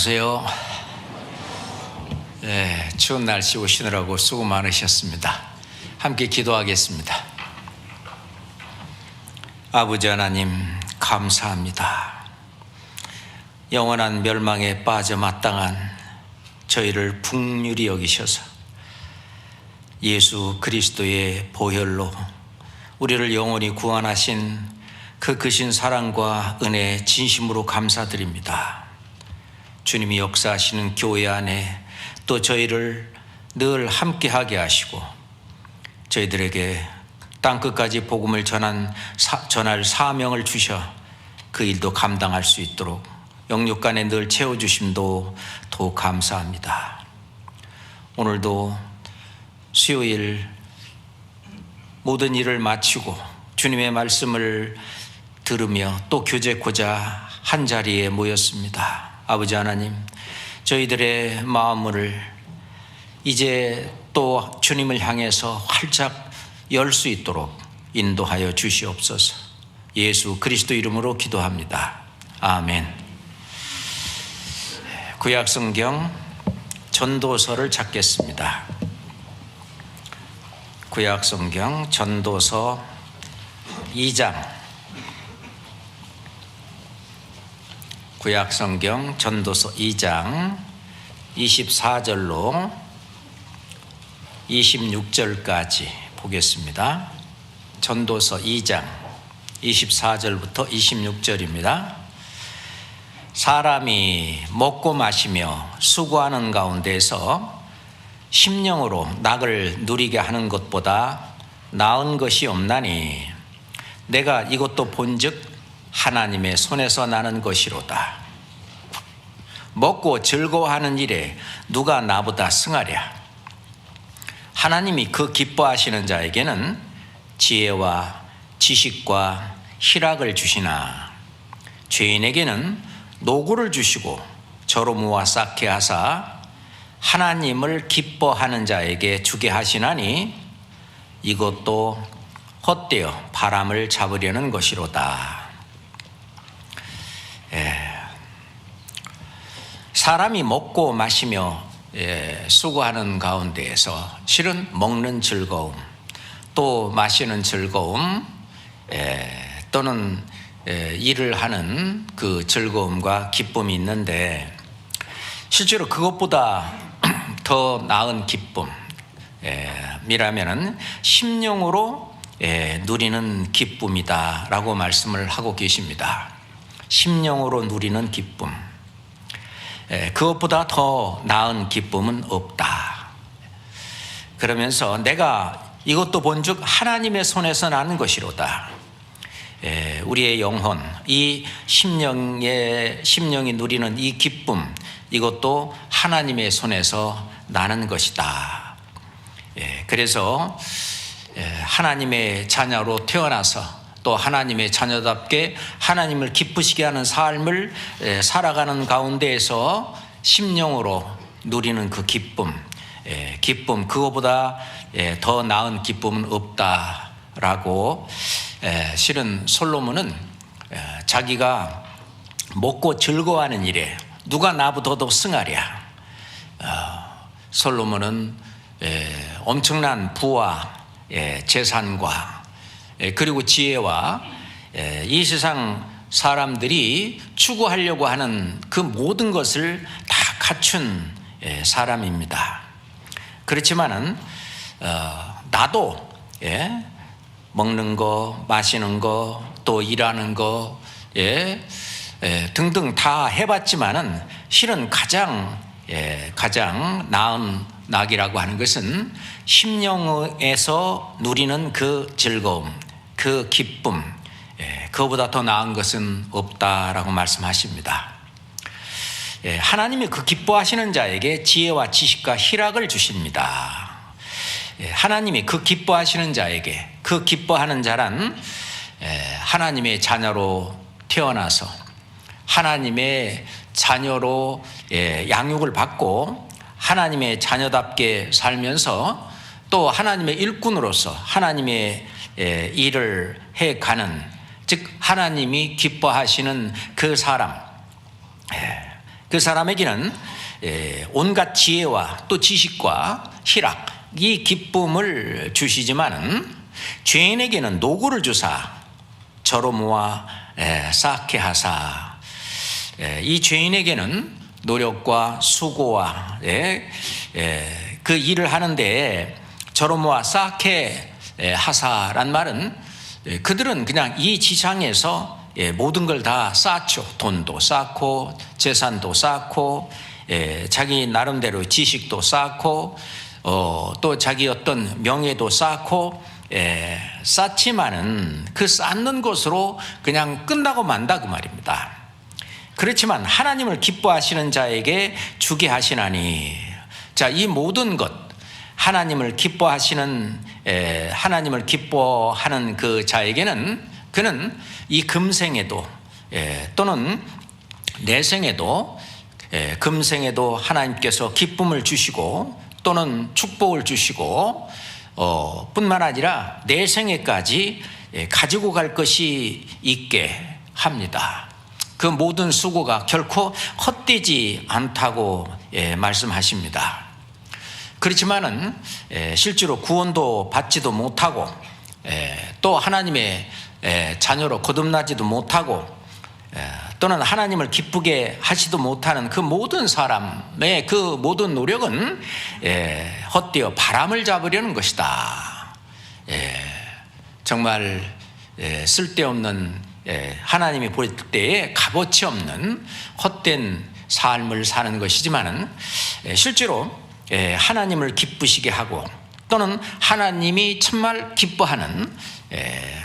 안녕하세요. 추운 날씨 오시느라고 수고 많으셨습니다. 함께 기도하겠습니다. 아버지 하나님, 감사합니다. 영원한 멸망에 빠져 마땅한 저희를 풍휼히 여기셔서 예수 그리스도의 보혈로 우리를 영원히 구원하신 그 크신 사랑과 은혜 진심으로 감사드립니다. 주님이 역사하시는 교회 안에 또 저희를 늘 함께하게 하시고 저희들에게 땅끝까지 복음을 전할 사명을 주셔 그 일도 감당할 수 있도록 영육간에 늘 채워주심도 더욱 감사합니다. 오늘도 수요일 모든 일을 마치고 주님의 말씀을 들으며 또 교제코자 한 자리에 모였습니다. 아버지 하나님, 저희들의 마음을 이제 또 주님을 향해서 활짝 열 수 있도록 인도하여 주시옵소서. 예수 그리스도 이름으로 기도합니다. 아멘. 구약성경 전도서를 찾겠습니다. 구약성경 전도서 2장. 구약성경 전도서 2장 24절로 26절까지 보겠습니다. 전도서 2장 24절부터 26절입니다. 사람이 먹고 마시며 수고하는 가운데서 심령으로 낙을 누리게 하는 것보다 나은 것이 없나니 내가 이것도 본즉 하나님의 손에서 나는 것이로다. 먹고 즐거워하는 일에 누가 나보다 승하랴. 하나님이 그 기뻐하시는 자에게는 지혜와 지식과 희락을 주시나 죄인에게는 노고를 주시고 저로 모아 쌓게 하사 하나님을 기뻐하는 자에게 주게 하시나니 이것도 헛되어 바람을 잡으려는 것이로다. 사람이 먹고 마시며 수고하는 가운데에서 실은 먹는 즐거움, 또 마시는 즐거움, 또는 일을 하는 그 즐거움과 기쁨이 있는데 실제로 그것보다 더 나은 기쁨이라면은 심령으로 누리는 기쁨이다라고 말씀을 하고 계십니다. 심령으로 누리는 기쁨, 그것보다 더 나은 기쁨은 없다. 그러면서 내가 이것도 본즉 하나님의 손에서 나는 것이로다. 우리의 영혼, 이 심령이 누리는 이 기쁨, 이것도 하나님의 손에서 나는 것이다. 그래서 하나님의 자녀로 태어나서 또 하나님의 자녀답게 하나님을 기쁘시게 하는 삶을 살아가는 가운데에서 심령으로 누리는 그 기쁨, 그거보다 더 나은 기쁨은 없다라고 실은 솔로몬은 자기가 먹고 즐거워하는 일에 누가 나보다 더 승하랴. 솔로몬은 엄청난 부와 재산과 그리고 지혜와 이 세상 사람들이 추구하려고 하는 그 모든 것을 다 갖춘 사람입니다. 그렇지만은 나도 먹는 거, 마시는 거, 또 일하는 거 등등 다 해봤지만은 실은 가장 나은 낙이라고 하는 것은 심령에서 누리는 그 즐거움, 그 기쁨, 그거보다 더 나은 것은 없다라고 말씀하십니다. 하나님이 그 기뻐하시는 자에게 지혜와 지식과 희락을 주십니다. 하나님이 그 기뻐하시는 자에게, 그 기뻐하는 자란 하나님의 자녀로 태어나서 하나님의 자녀로 양육을 받고 하나님의 자녀답게 살면서 또 하나님의 일꾼으로서 하나님의 일을 해가는, 즉 하나님이 기뻐하시는 그 사람, 그 사람에게는 온갖 지혜와 또 지식과 희락, 이 기쁨을 주시지만은 죄인에게는 노고를 주사 저로 모아 쌓게 하사, 이 죄인에게는 노력과 수고와 그 일을 하는데 저로 모아 쌓게 하사란 말은 그들은 그냥 이 지상에서 모든 걸 다 쌓죠. 돈도 쌓고 재산도 쌓고 자기 나름대로 지식도 쌓고 또 자기 어떤 명예도 쌓고 쌓지만은 그 쌓는 것으로 그냥 끝나고 만다 그 말입니다. 그렇지만 하나님을 기뻐하시는 자에게 주게 하시나니, 자, 이 모든 것 하나님을 기뻐하시는 하나님을 기뻐하는 그 자에게는 그는 이 금생에도 또는 내생에도 금생에도 하나님께서 기쁨을 주시고 또는 축복을 주시고 뿐만 아니라 내생에까지 가지고 갈 것이 있게 합니다. 그 모든 수고가 결코 헛되지 않다고 말씀하십니다. 그렇지만은 실제로 구원도 받지도 못하고 또 하나님의 자녀로 거듭나지도 못하고 또는 하나님을 기쁘게 하지도 못하는 그 모든 사람의 그 모든 노력은 헛되어 바람을 잡으려는 것이다. 정말 쓸데없는, 하나님이 볼 때에 값어치 없는 헛된 삶을 사는 것이지만은 실제로 하나님을 기쁘시게 하고 또는 하나님이 정말 기뻐하는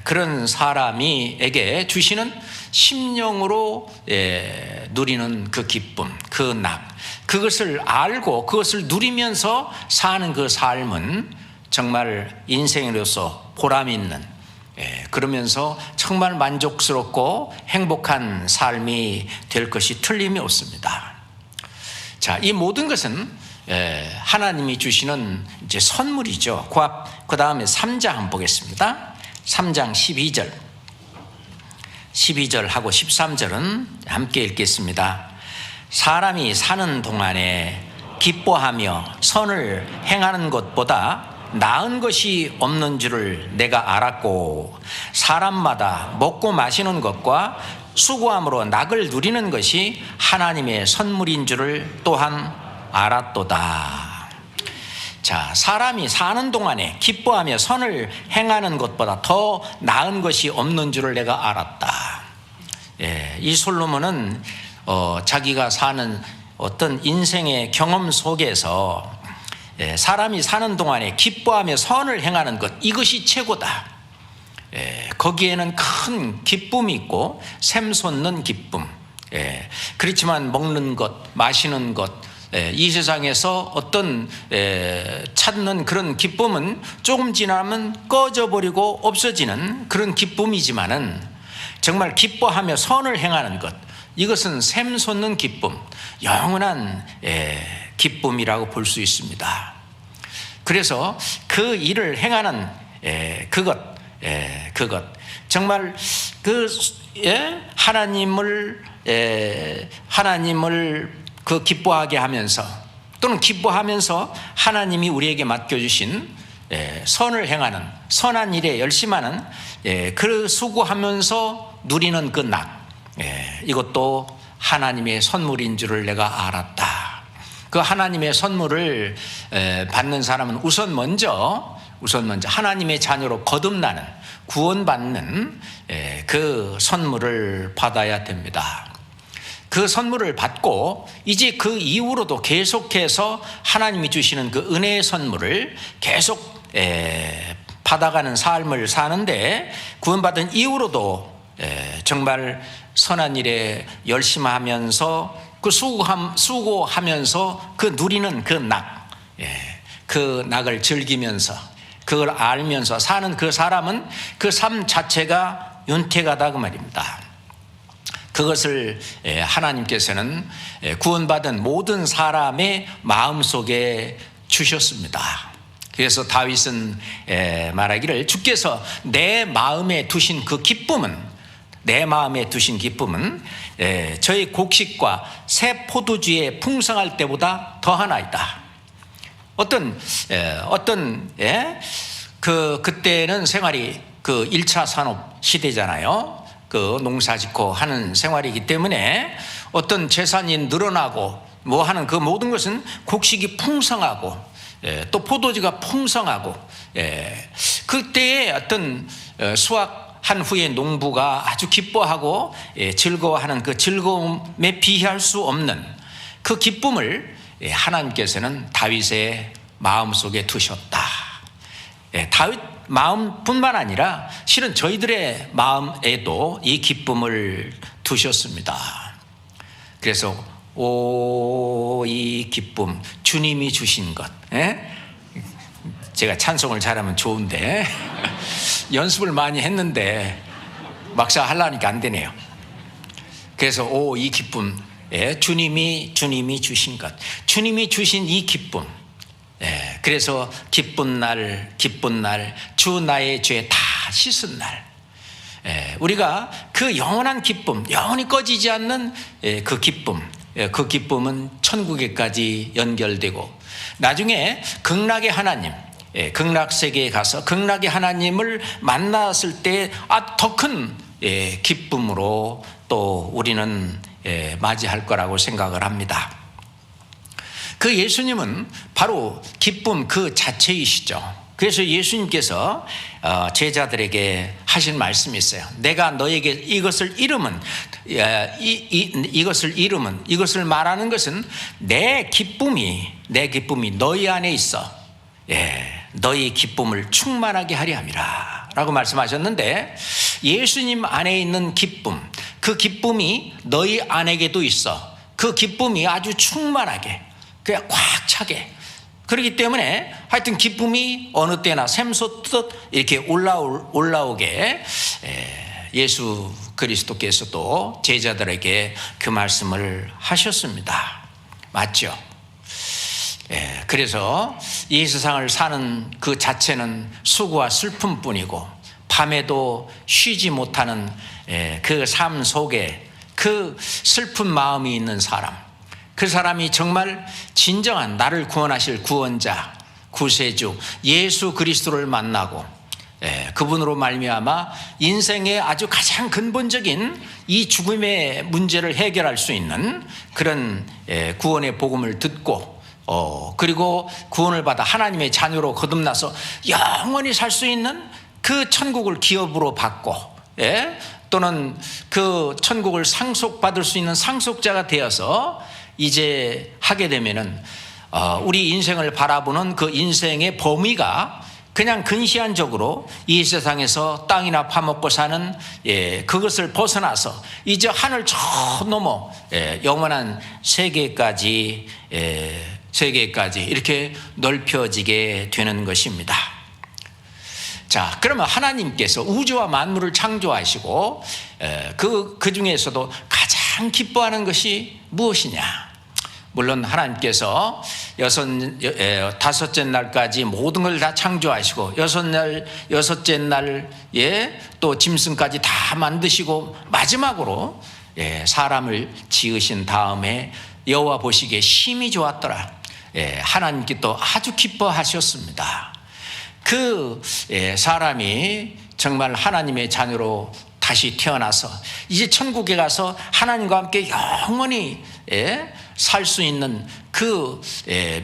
그런 사람에게 주시는 심령으로 누리는 그 기쁨, 그 낙, 그것을 알고 그것을 누리면서 사는 그 삶은 정말 인생으로서 보람 있는, 그러면서 정말 만족스럽고 행복한 삶이 될 것이 틀림이 없습니다. 자, 이 모든 것은 하나님이 주시는 이제 선물이죠. 그 다음에 3장 한번 보겠습니다. 3장 12절하고 13절은 함께 읽겠습니다. 사람이 사는 동안에 기뻐하며 선을 행하는 것보다 나은 것이 없는 줄을 내가 알았고, 사람마다 먹고 마시는 것과 수고함으로 낙을 누리는 것이 하나님의 선물인 줄을 또한 알았도다. 자, 사람이 사는 동안에 기뻐하며 선을 행하는 것보다 더 나은 것이 없는 줄을 내가 알았다. 이 솔로몬은 자기가 사는 어떤 인생의 경험 속에서 사람이 사는 동안에 기뻐하며 선을 행하는 것, 이것이 최고다. 거기에는 큰 기쁨이 있고 샘솟는 기쁨. 그렇지만 먹는 것, 마시는 것, 이 세상에서 어떤 찾는 그런 기쁨은 조금 지나면 꺼져버리고 없어지는 그런 기쁨이지만은 정말 기뻐하며 선을 행하는 것, 이것은 샘솟는 기쁨, 영원한 기쁨이라고 볼 수 있습니다. 그래서 그 일을 행하는 그것 정말 그 하나님을 그 기뻐하게 하면서 또는 기뻐하면서 하나님이 우리에게 맡겨주신 선을 행하는, 선한 일에 열심하는, 그 수고하면서 누리는 그 낙, 이것도 하나님의 선물인 줄을 내가 알았다. 그 하나님의 선물을 받는 사람은 우선 먼저 하나님의 자녀로 거듭나는, 구원받는 그 선물을 받아야 됩니다. 그 선물을 받고 이제 그 이후로도 계속해서 하나님이 주시는 그 은혜의 선물을 계속 받아가는 삶을 사는데, 구원받은 이후로도 정말 선한 일에 열심하면서 그 수고하면서 그 누리는 그 낙, 그 낙을 즐기면서 그걸 알면서 사는 그 사람은 그 삶 자체가 윤택하다 그 말입니다. 그것을 하나님께서는 구원받은 모든 사람의 마음속에 주셨습니다. 그래서 다윗은 말하기를, 주께서 내 마음에 두신 그 기쁨은 내 마음에 두신 기쁨은 저희 곡식과 새 포도주에 풍성할 때보다 더하나이다. 그때는 생활이 그 1차 산업 시대잖아요. 그 농사 짓고 하는 생활이기 때문에 어떤 재산이 늘어나고 뭐 하는 그 모든 것은 곡식이 풍성하고 또 포도주가 풍성하고 그때의 어떤 수확한 후에 농부가 아주 기뻐하고 즐거워하는 그 즐거움에 비할 수 없는 그 기쁨을 하나님께서는 다윗의 마음속에 두셨다. 다윗 마음뿐만 아니라 실은 저희들의 마음에도 이 기쁨을 두셨습니다. 그래서 이 기쁨, 주님이 주신 것. 제가 찬송을 잘하면 좋은데 연습을 많이 했는데 막상 하려니까 안 되네요. 그래서 이 기쁨, 주님이 주신 것, 주님이 주신 이 기쁨. 그래서 기쁜 날 주 나의 죄 다 씻은 날, 우리가 그 영원한 기쁨, 영원히 꺼지지 않는 그 기쁨, 그 기쁨은 천국에까지 연결되고 나중에 극락의 하나님, 극락세계에 가서 극락의 하나님을 만났을 때 더 큰 기쁨으로 또 우리는 맞이할 거라고 생각을 합니다. 그 예수님은 바로 기쁨 그 자체이시죠. 그래서 예수님께서 제자들에게 하신 말씀이 있어요. 내가 너에게 이것을 이름은 이것을 말하는 것은 내 기쁨이 너희 안에 있어 너희 기쁨을 충만하게 하려 함이라 라고 말씀하셨는데, 예수님 안에 있는 기쁨, 그 기쁨이 너희 안에게도 있어. 그 기쁨이 아주 충만하게 그냥 꽉 차게. 그렇기 때문에 하여튼 기쁨이 어느 때나 샘솟듯 이렇게 올라오게 예수 그리스도께서도 제자들에게 그 말씀을 하셨습니다. 맞죠? 그래서 이 세상을 사는 그 자체는 수고와 슬픔뿐이고 밤에도 쉬지 못하는 그 삶 속에 그 슬픈 마음이 있는 사람, 그 사람이 정말 진정한 나를 구원하실 구원자, 구세주 예수 그리스도를 만나고 그분으로 말미암아 인생의 아주 가장 근본적인 이 죽음의 문제를 해결할 수 있는 그런 구원의 복음을 듣고 그리고 구원을 받아 하나님의 자녀로 거듭나서 영원히 살 수 있는 그 천국을 기업으로 받고 또는 그 천국을 상속받을 수 있는 상속자가 되어서 이제 하게 되면은 우리 인생을 바라보는 그 인생의 범위가 그냥 근시안적으로 이 세상에서 땅이나 파먹고 사는 그것을 벗어나서 이제 하늘 저 넘어 영원한 세계까지 이렇게 넓혀지게 되는 것입니다. 자, 그러면 하나님께서 우주와 만물을 창조하시고 그 중에서도 가장 기뻐하는 것이 무엇이냐? 물론 하나님께서 다섯째 날까지 모든 걸 다 창조하시고 여섯째 날에 또 짐승까지 다 만드시고 마지막으로 사람을 지으신 다음에 여호와 보시기에 심히 좋았더라. 하나님께 또 아주 기뻐하셨습니다. 그 사람이 정말 하나님의 자녀로 다시 태어나서 이제 천국에 가서 하나님과 함께 영원히 살 수 있는 그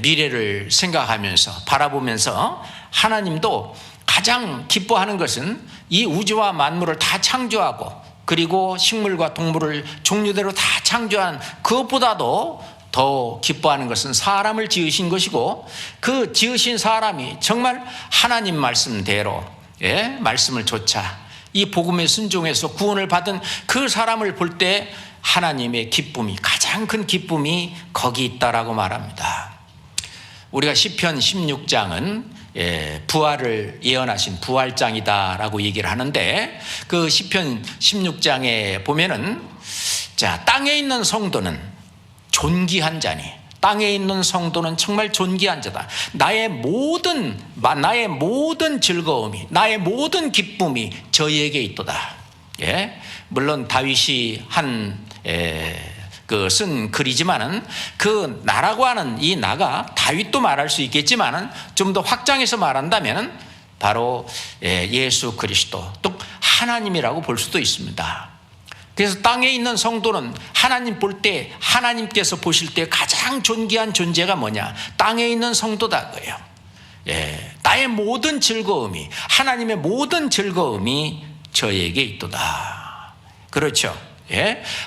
미래를 생각하면서 바라보면서 하나님도 가장 기뻐하는 것은 이 우주와 만물을 다 창조하고 그리고 식물과 동물을 종류대로 다 창조한 그것보다도 더 기뻐하는 것은 사람을 지으신 것이고 그 지으신 사람이 정말 하나님 말씀대로 말씀을 좇아 이 복음에 순종해서 구원을 받은 그 사람을 볼 때 하나님의 기쁨이, 가장 큰 기쁨이 거기 있다라고 말합니다. 우리가 시편 16장은 부활을 예언하신 부활장이다라고 얘기를 하는데 그 시편 16장에 보면은 자, 땅에 있는 성도는 존귀한 자니, 땅에 있는 성도는 정말 존귀한 자다. 나의 모든 즐거움이, 나의 모든 기쁨이 저희에게 있도다. 물론 다윗이 쓴 글이지만은 그 나라고 하는 이 나가 다윗도 말할 수 있겠지만은 좀 더 확장해서 말한다면은 바로 예수 그리스도 또 하나님이라고 볼 수도 있습니다. 그래서 땅에 있는 성도는 하나님 볼 때, 하나님께서 보실 때 가장 존귀한 존재가 뭐냐? 땅에 있는 성도다 그래요. 나의 모든 즐거움이, 하나님의 모든 즐거움이 저에게 있도다. 그렇죠.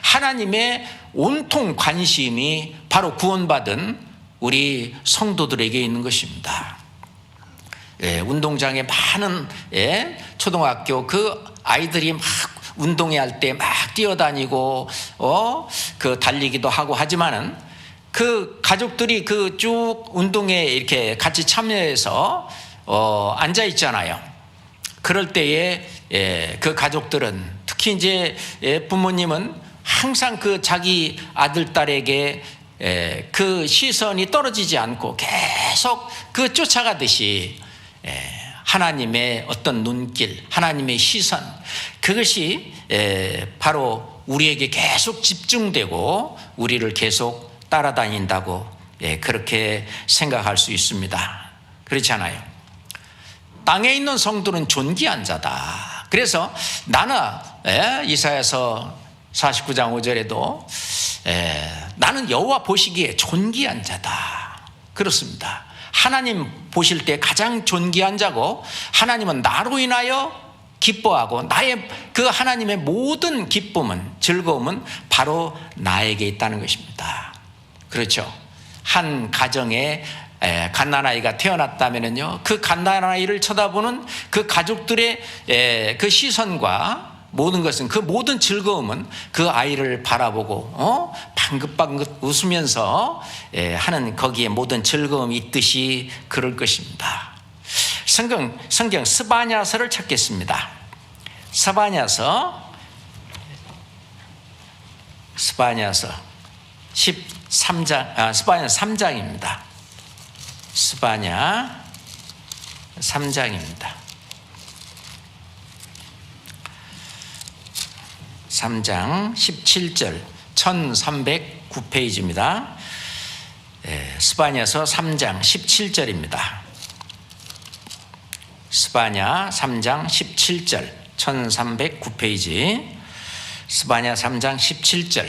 하나님의 온통 관심이 바로 구원받은 우리 성도들에게 있는 것입니다. 운동장에 많은 초등학교 그 아이들이 막 운동회 할 때 막 뛰어다니고 그 달리기도 하고 하지만은 그 가족들이 그 쭉 운동회 이렇게 같이 참여해서 앉아 있잖아요. 그럴 때에 그 가족들은 특히 이제 부모님은 항상 그 자기 아들 딸에게 그 시선이 떨어지지 않고 계속 그 쫓아가듯이 하나님의 어떤 눈길, 하나님의 시선, 그것이 바로 우리에게 계속 집중되고 우리를 계속 따라다닌다고 그렇게 생각할 수 있습니다. 그렇지 않아요? 땅에 있는 성도는 존귀한 자다. 그래서 나는 이사야서 49장 5절에도 나는 여호와 보시기에 존귀한 자다. 그렇습니다. 하나님 보실 때 가장 존귀한 자고 하나님은 나로 인하여 기뻐하고 나의 그 하나님의 모든 기쁨은 즐거움은 바로 나에게 있다는 것입니다. 그렇죠. 한 가정에 갓난아이가 태어났다면요, 그 갓난아이를 쳐다보는 그 가족들의 그 시선과 모든 것은, 그 모든 즐거움은 그 아이를 바라보고 방긋방긋 웃으면서 하는 거기에 모든 즐거움이 있듯이 그럴 것입니다. 성경 스바냐서를 찾겠습니다. 스바냐서 13장, 스바냐 3장입니다. 스바냐 3장입니다. 3장 17절 1309페이지입니다. 스바냐서 3장 17절입니다. 스바냐 3장 17절 1309페이지 스바냐 3장 17절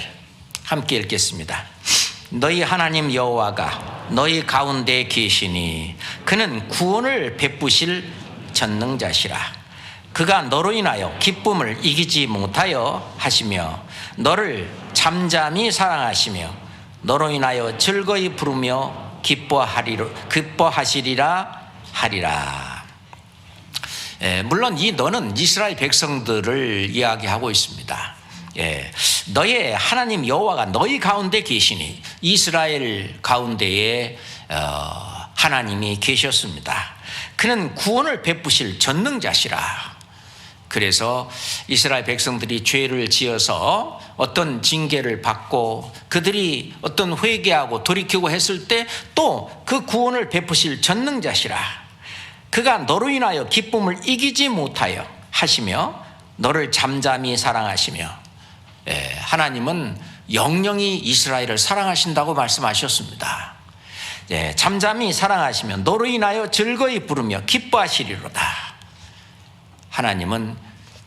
함께 읽겠습니다. 너희 하나님 여호와가 너희 가운데 계시니 그는 구원을 베푸실 전능자시라. 그가 너로 인하여 기쁨을 이기지 못하여 하시며 너를 잠잠히 사랑하시며 너로 인하여 즐거이 부르며 기뻐하시리라 하리라. 물론 이 너는 이스라엘 백성들을 이야기하고 있습니다. 너의 하나님 여호와가 너희 가운데 계시니 이스라엘 가운데에 하나님이 계셨습니다. 그는 구원을 베푸실 전능자시라. 그래서 이스라엘 백성들이 죄를 지어서 어떤 징계를 받고 그들이 어떤 회개하고 돌이키고 했을 때 또 그 구원을 베푸실 전능자시라. 그가 너로 인하여 기쁨을 이기지 못하여 하시며 너를 잠잠히 사랑하시며, 하나님은 영영이 이스라엘을 사랑하신다고 말씀하셨습니다. 잠잠히 사랑하시며 너로 인하여 즐거이 부르며 기뻐하시리로다. 하나님은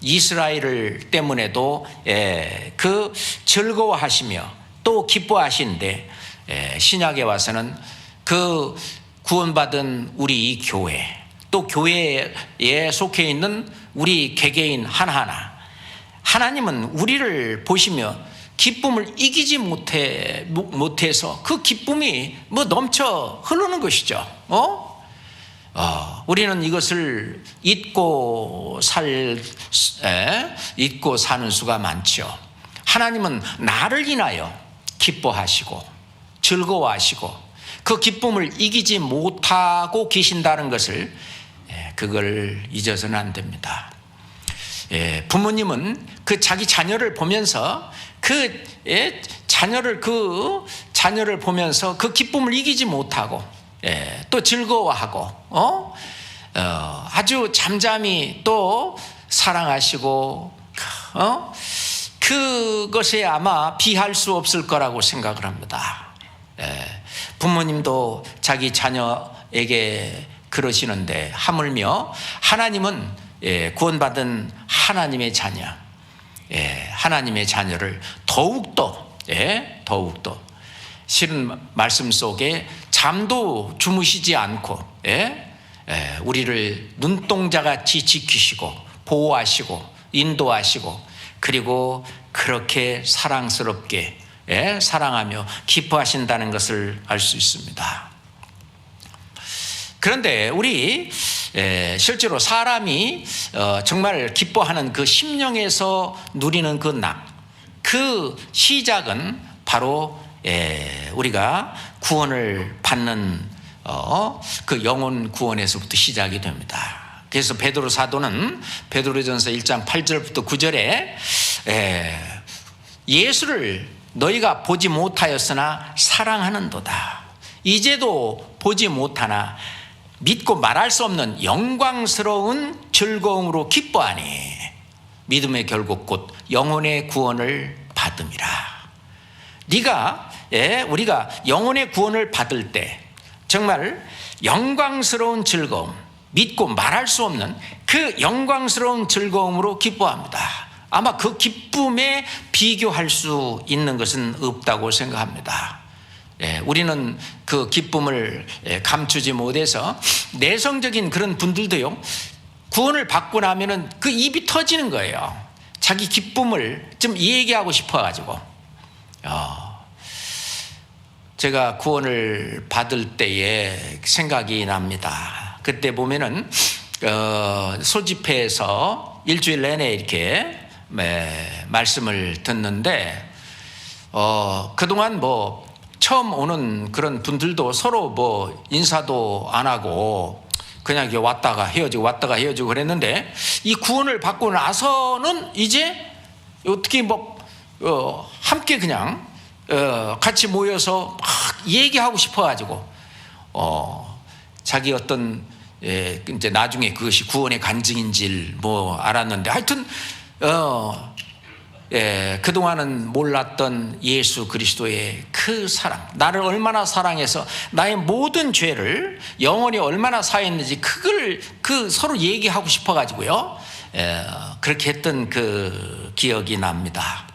이스라엘을 때문에도 그 즐거워하시며 또 기뻐하시는데, 신약에 와서는 그 구원받은 우리 이 교회, 또 교회에 속해 있는 우리 개개인 하나하나, 하나님은 우리를 보시며 기쁨을 이기지 못해서 그 기쁨이 넘쳐 흐르는 것이죠. 우리는 이것을 잊고 사는 수가 많죠. 하나님은 나를 인하여 기뻐하시고 즐거워하시고 그 기쁨을 이기지 못하고 계신다는 것을, 그걸 잊어서는 안 됩니다. 부모님은 그 자기 자녀를 보면서 그 자녀를 보면서 그 기쁨을 이기지 못하고 또 즐거워하고 아주 잠잠히 또 사랑하시고 그것에 아마 비할 수 없을 거라고 생각을 합니다. 부모님도 자기 자녀에게 그러시는데, 하물며 하나님은 구원받은 하나님의 자녀, 하나님의 자녀를 더욱더 실은 말씀 속에 잠도 주무시지 않고 우리를 눈동자같이 지키시고 보호하시고 인도하시고, 그리고 그렇게 사랑스럽게 사랑하며 기뻐하신다는 것을 알 수 있습니다. 그런데 우리 실제로 사람이 정말 기뻐하는 그 심령에서 누리는 그 시작은 바로 우리가 구원을 받는 그 영혼 구원에서부터 시작이 됩니다. 그래서 베드로 사도는 베드로전서 1장 8절부터 9절에 예수를 너희가 보지 못하였으나 사랑하는도다. 이제도 보지 못하나 믿고 말할 수 없는 영광스러운 즐거움으로 기뻐하니 믿음의 결국 곧 영혼의 구원을 받음이라. 우리가 영혼의 구원을 받을 때 정말 영광스러운 즐거움, 믿고 말할 수 없는 그 영광스러운 즐거움으로 기뻐합니다. 아마 그 기쁨에 비교할 수 있는 것은 없다고 생각합니다. 우리는 그 기쁨을 감추지 못해서 내성적인 그런 분들도요, 구원을 받고 나면은 그 입이 터지는 거예요. 자기 기쁨을 좀 얘기하고 싶어가지고. 제가 구원을 받을 때에 생각이 납니다. 그때 보면은 소집회에서 일주일 내내 이렇게 말씀을 듣는데, 그동안 처음 오는 그런 분들도 서로 인사도 안 하고 그냥 이렇게 왔다가 헤어지고 그랬는데, 이 구원을 받고 나서는 이제 어떻게 함께 그냥 같이 모여서 막 얘기하고 싶어가지고 자기 어떤 이제 나중에 그것이 구원의 간증인지 알았는데, 하여튼 그동안은 몰랐던 예수 그리스도의 그 사랑, 나를 얼마나 사랑해서 나의 모든 죄를 영원히 얼마나 사했는지 그걸 서로 얘기하고 싶어가지고요, 그렇게 했던 그 기억이 납니다.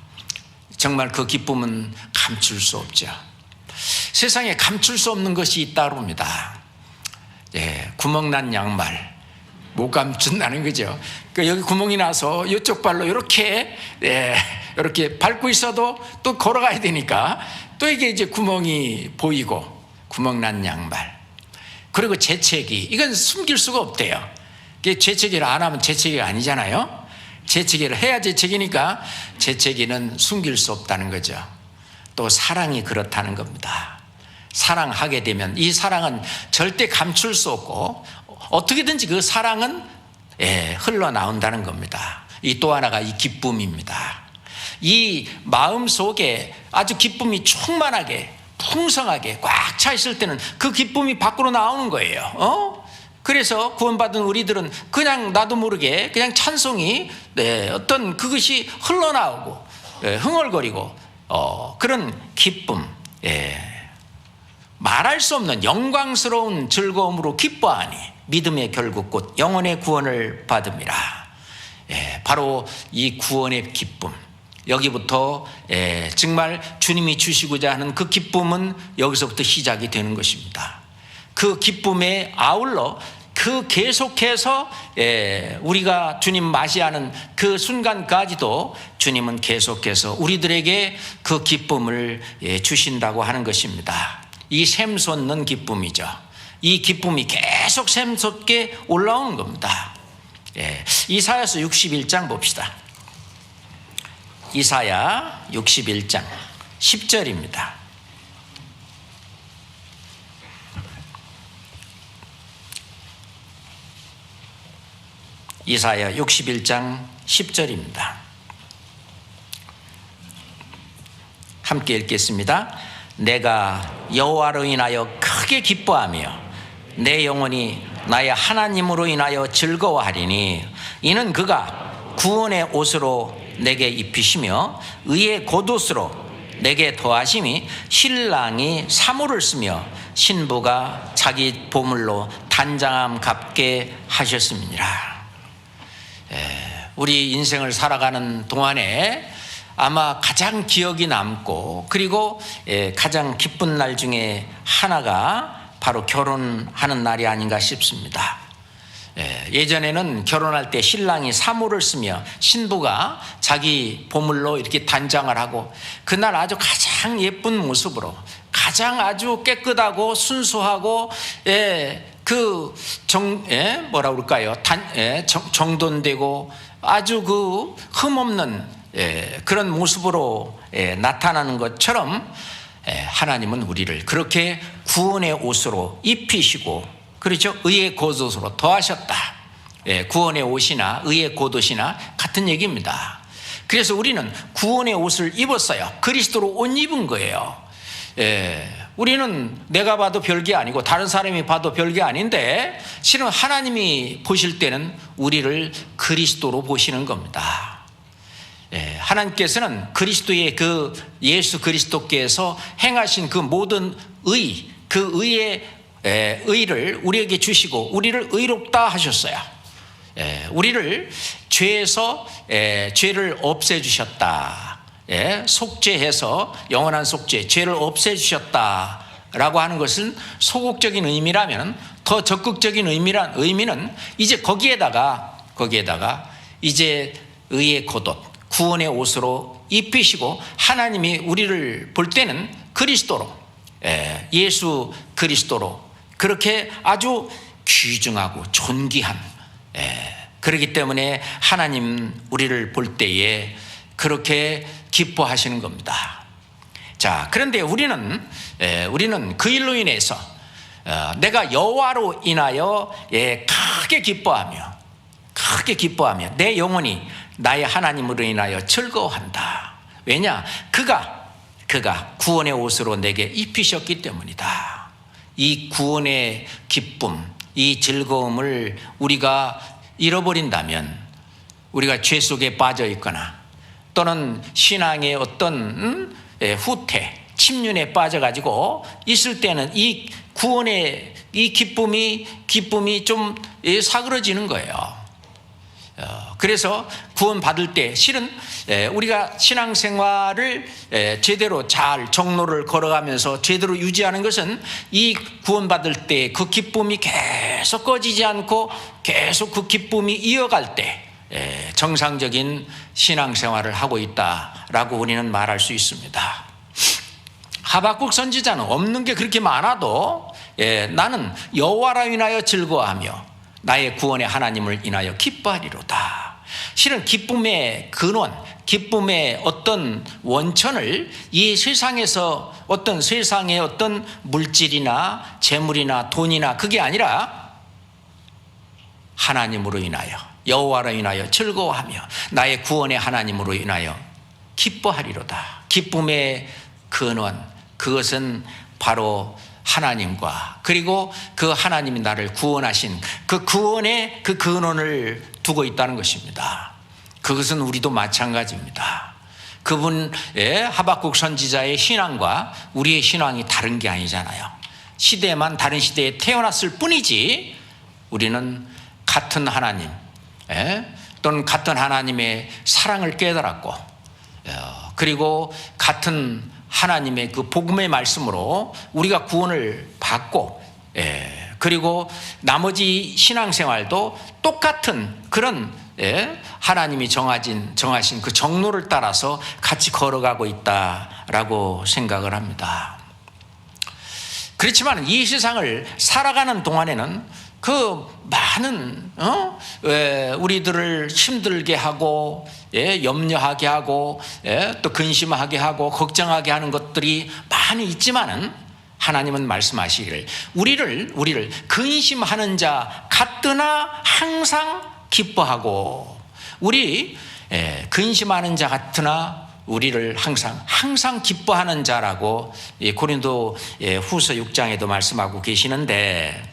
정말 그 기쁨은 감출 수 없죠. 세상에 감출 수 없는 것이 있다고 합니다. 구멍난 양말 못 감춘다는 거죠. 그러니까 여기 구멍이 나서 이쪽 발로 이렇게 밟고 있어도 또 걸어가야 되니까 또 이게 이제 구멍이 보이고, 구멍난 양말. 그리고 재채기, 이건 숨길 수가 없대요. 재채기를 안 하면 재채기가 아니잖아요. 재채기를 해야 재채기니까 재채기는 숨길 수 없다는 거죠. 또 사랑이 그렇다는 겁니다. 사랑하게 되면 이 사랑은 절대 감출 수 없고 어떻게든지 그 사랑은 흘러나온다는 겁니다. 이 또 하나가 이 기쁨입니다. 이 마음 속에 아주 기쁨이 충만하게 풍성하게 꽉 차 있을 때는 그 기쁨이 밖으로 나오는 거예요. 그래서 구원받은 우리들은 그냥 나도 모르게 그냥 찬송이 어떤 그것이 흘러나오고 흥얼거리고 그런 기쁨, 말할 수 없는 영광스러운 즐거움으로 기뻐하니 믿음의 결국 곧 영혼의 구원을 받음이라. 바로 이 구원의 기쁨, 여기부터 정말 주님이 주시고자 하는 그 기쁨은 여기서부터 시작이 되는 것입니다. 그 기쁨에 아울러 그 계속해서 우리가 주님 맞이하는 그 순간까지도 주님은 계속해서 우리들에게 그 기쁨을 주신다고 하는 것입니다. 이 샘솟는 기쁨이죠. 이 기쁨이 계속 샘솟게 올라오는 겁니다. 이사야서 61장 봅시다. 이사야 61장 10절입니다. 이사야 61장 10절입니다. 함께 읽겠습니다. 내가 여호와로 인하여 크게 기뻐하며 내 영혼이 나의 하나님으로 인하여 즐거워하리니 이는 그가 구원의 옷으로 내게 입히시며 의의 겉옷으로 내게 더하심이 신랑이 사모를 쓰며 신부가 자기 보물로 단장함 갚게 하셨음이니라. 우리 인생을 살아가는 동안에 아마 가장 기억이 남고 그리고 가장 기쁜 날 중에 하나가 바로 결혼하는 날이 아닌가 싶습니다. 예전에는 결혼할 때 신랑이 사모를 쓰며 신부가 자기 보물로 이렇게 단장을 하고 그날 아주 가장 예쁜 모습으로 가장 아주 깨끗하고 순수하고 뭐라 그럴까요? 정돈되고 아주 그 흠없는 그런 모습으로 나타나는 것처럼 하나님은 우리를 그렇게 구원의 옷으로 입히시고 그렇죠? 의의 겉옷으로 더하셨다. 구원의 옷이나 의의 겉옷이나 같은 얘기입니다. 그래서 우리는 구원의 옷을 입었어요. 그리스도로 옷 입은 거예요. 우리는 내가 봐도 별게 아니고 다른 사람이 봐도 별게 아닌데 실은 하나님이 보실 때는 우리를 그리스도로 보시는 겁니다. 하나님께서는 그리스도의 그 예수 그리스도께서 행하신 그 모든 의, 그 의의 의를 우리에게 주시고 우리를 의롭다 하셨어요. 우리를 죄에서 죄를 없애주셨다. 속죄해서 영원한 속죄, 죄를 없애주셨다라고 하는 것은 소극적인 의미라면 더 적극적인 의미는 이제 거기에다가 이제 의의 겉옷, 구원의 옷으로 입히시고 하나님이 우리를 볼 때는 그리스도로, 예수 그리스도로 그렇게 아주 귀중하고 존귀한, 그렇기 때문에 하나님 우리를 볼 때에 그렇게 기뻐하시는 겁니다. 자, 그런데 우리는 그 일로 인해서 내가 여호와로 인하여 크게 기뻐하며 내 영혼이 나의 하나님으로 인하여 즐거워한다. 왜냐? 그가 구원의 옷으로 내게 입히셨기 때문이다. 이 구원의 기쁨, 이 즐거움을 우리가 잃어버린다면 우리가 죄 속에 빠져 있거나 또는 신앙의 어떤 후퇴, 침륜에 빠져가지고 있을 때는 이 구원의 이 기쁨이 좀 사그러지는 거예요. 그래서 구원받을 때 실은 우리가 신앙생활을 제대로 잘 정로를 걸어가면서 제대로 유지하는 것은 이 구원받을 때 그 기쁨이 계속 꺼지지 않고 계속 그 기쁨이 이어갈 때 정상적인 신앙생활을 하고 있다라고 우리는 말할 수 있습니다. 하박국 선지자는 없는 게 그렇게 많아도 나는 여호와로 인하여 즐거워하며 나의 구원의 하나님을 인하여 기뻐하리로다. 실은 기쁨의 근원, 기쁨의 어떤 원천을 이 세상에서 어떤 세상의 어떤 물질이나 재물이나 돈이나 그게 아니라 하나님으로 인하여 여호와로 인하여 즐거워하며 나의 구원의 하나님으로 인하여 기뻐하리로다. 기쁨의 근원, 그것은 바로 하나님과 그리고 그 하나님이 나를 구원하신 그 구원의 그 근원을 두고 있다는 것입니다. 그것은 우리도 마찬가지입니다. 그분의 하박국 선지자의 신앙과 우리의 신앙이 다른 게 아니잖아요. 시대만 다른 시대에 태어났을 뿐이지 우리는 같은 하나님 또는 같은 하나님의 사랑을 깨달았고 그리고 같은 하나님의 그 복음의 말씀으로 우리가 구원을 받고 그리고 나머지 신앙생활도 똑같은 그런 하나님이 정하신 그 정로를 따라서 같이 걸어가고 있다라고 생각을 합니다. 그렇지만 이 세상을 살아가는 동안에는 그 많은 우리들을 힘들게 하고 염려하게 하고 또 근심하게 하고 걱정하게 하는 것들이 많이 있지만은 하나님은 말씀하시기를 우리를 근심하는 자 같으나 항상 기뻐하고 우리 근심하는 자 같으나 우리를 항상 기뻐하는 자라고 고린도 후서 6장에도 말씀하고 계시는데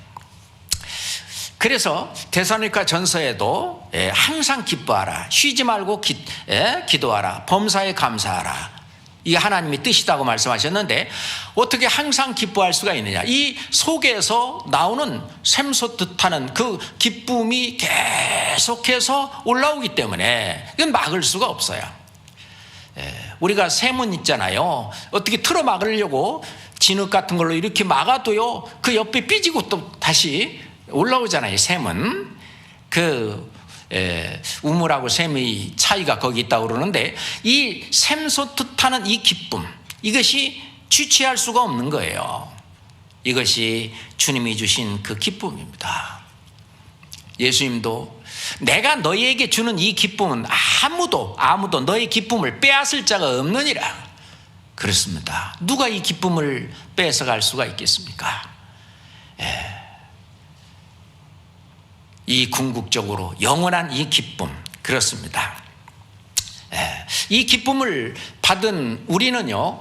그래서 데살로니가 전서에도 항상 기뻐하라. 쉬지 말고 기도하라. 범사에 감사하라. 이게 하나님의 뜻이라고 말씀하셨는데 어떻게 항상 기뻐할 수가 있느냐. 이 속에서 나오는 샘솟듯하는 그 기쁨이 계속해서 올라오기 때문에 이건 막을 수가 없어요. 우리가 샘은 있잖아요. 어떻게 틀어 막으려고 진흙 같은 걸로 이렇게 막아도요, 그 옆에 삐지고 또 다시 올라오잖아요. 샘은 우물하고 샘의 차이가 거기 있다고 그러는데, 이 샘솟듯하는 이 기쁨, 이것이 주체할 수가 없는 거예요. 이것이 주님이 주신 그 기쁨입니다. 예수님도 내가 너희에게 주는 이 기쁨은 아무도 너의 기쁨을 빼앗을 자가 없느니라 그렇습니다. 누가 이 기쁨을 뺏어갈 수가 있겠습니까? 이 궁극적으로 영원한 이 기쁨, 그렇습니다. 이 기쁨을 받은 우리는요,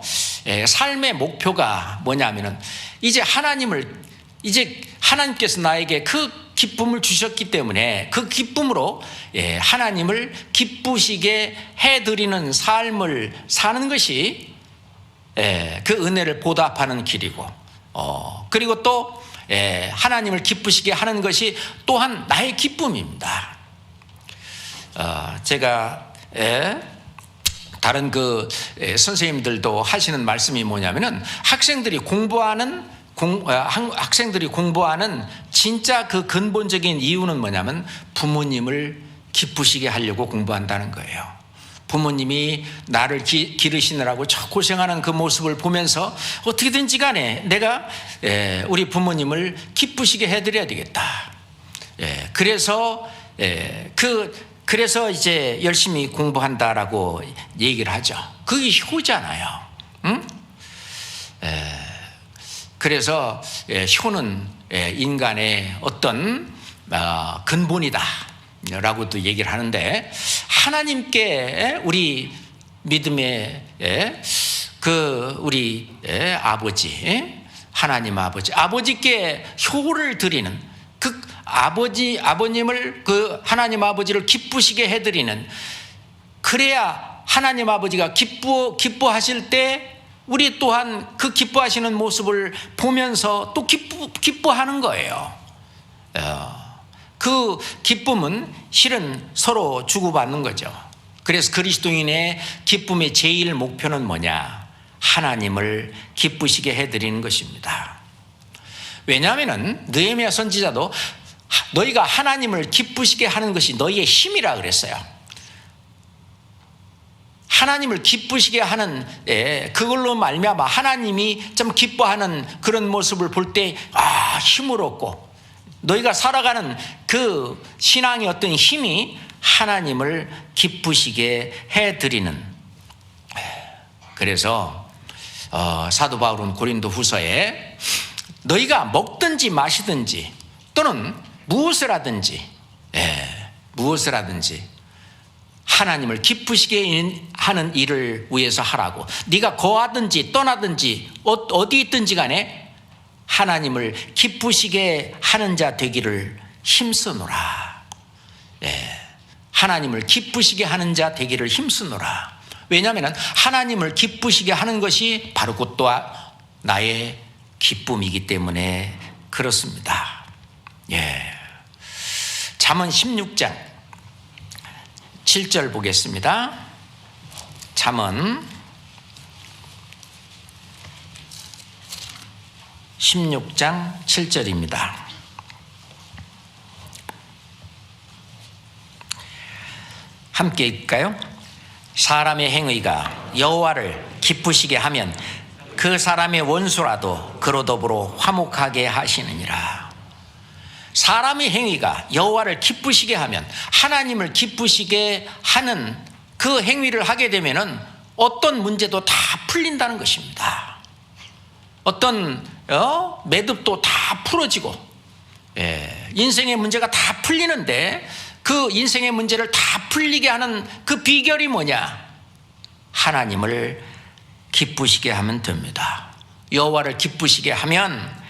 삶의 목표가 뭐냐면은 이제 하나님께서 나에게 그 기쁨을 주셨기 때문에 그 기쁨으로 하나님을 기쁘시게 해드리는 삶을 사는 것이 그 은혜를 보답하는 길이고, 그리고 또 하나님을 기쁘시게 하는 것이 또한 나의 기쁨입니다. 제가 다른 선생님들도 하시는 말씀이 뭐냐면은 학생들이 공부하는 진짜 그 근본적인 이유는 뭐냐면 부모님을 기쁘시게 하려고 공부한다는 거예요. 부모님이 나를 기르시느라고 고생하는 그 모습을 보면서 어떻게든지 간에 내가 우리 부모님을 기쁘시게 해드려야 되겠다. 그래서 이제 열심히 공부한다라고 얘기를 하죠. 그게 효잖아요. 응? 그래서 효는 인간의 어떤 근본이다 라고도 얘기를 하는데, 하나님께 우리 믿음의 우리 아버지, 하나님 아버지께 효를 드리는 그 아버님을, 그 하나님 아버지를 기쁘시게 해드리는, 그래야 하나님 아버지가 기뻐하실 때 우리 또한 그 기뻐하시는 모습을 보면서 또 기뻐하는 거예요. 그 기쁨은 실은 서로 주고받는 거죠. 그래서 그리스도인의 기쁨의 제일 목표는 뭐냐? 하나님을 기쁘시게 해드리는 것입니다. 왜냐하면 느헤미야 선지자도 너희가 하나님을 기쁘시게 하는 것이 너희의 힘이라 그랬어요. 하나님을 기쁘시게 하는, 그걸로 말미암아 하나님이 좀 기뻐하는 그런 모습을 볼 때 힘을 얻고, 너희가 살아가는 그 신앙의 어떤 힘이 하나님을 기쁘시게 해드리는. 그래서 사도 바울은 고린도 후서에 너희가 먹든지 마시든지 또는 무엇을 하든지 하나님을 기쁘시게 하는 일을 위해서 하라고. 네가 거하든지 떠나든지 어디 있든지 간에 하나님을 기쁘시게 하는 자 되기를 힘쓰노라. 하나님을 기쁘시게 하는 자 되기를 힘쓰노라. 왜냐하면 하나님을 기쁘시게 하는 것이 바로 곧 또한 나의 기쁨이기 때문에 그렇습니다. 잠언 16장 7절 보겠습니다. 잠언 16장 7절입니다. 함께 읽을까요? 사람의 행위가 여호와를 기쁘시게 하면 그 사람의 원수라도 그로 더불어 화목하게 하시느니라. 사람의 행위가 여호와를 기쁘시게 하면, 하나님을 기쁘시게 하는 그 행위를 하게 되면은 어떤 문제도 다 풀린다는 것입니다. 어떤 매듭도 다 풀어지고, 인생의 문제가 다 풀리는데 그 인생의 문제를 다 풀리게 하는 그 비결이 뭐냐? 하나님을 기쁘시게 하면 됩니다. 여호와를 기쁘시게 하면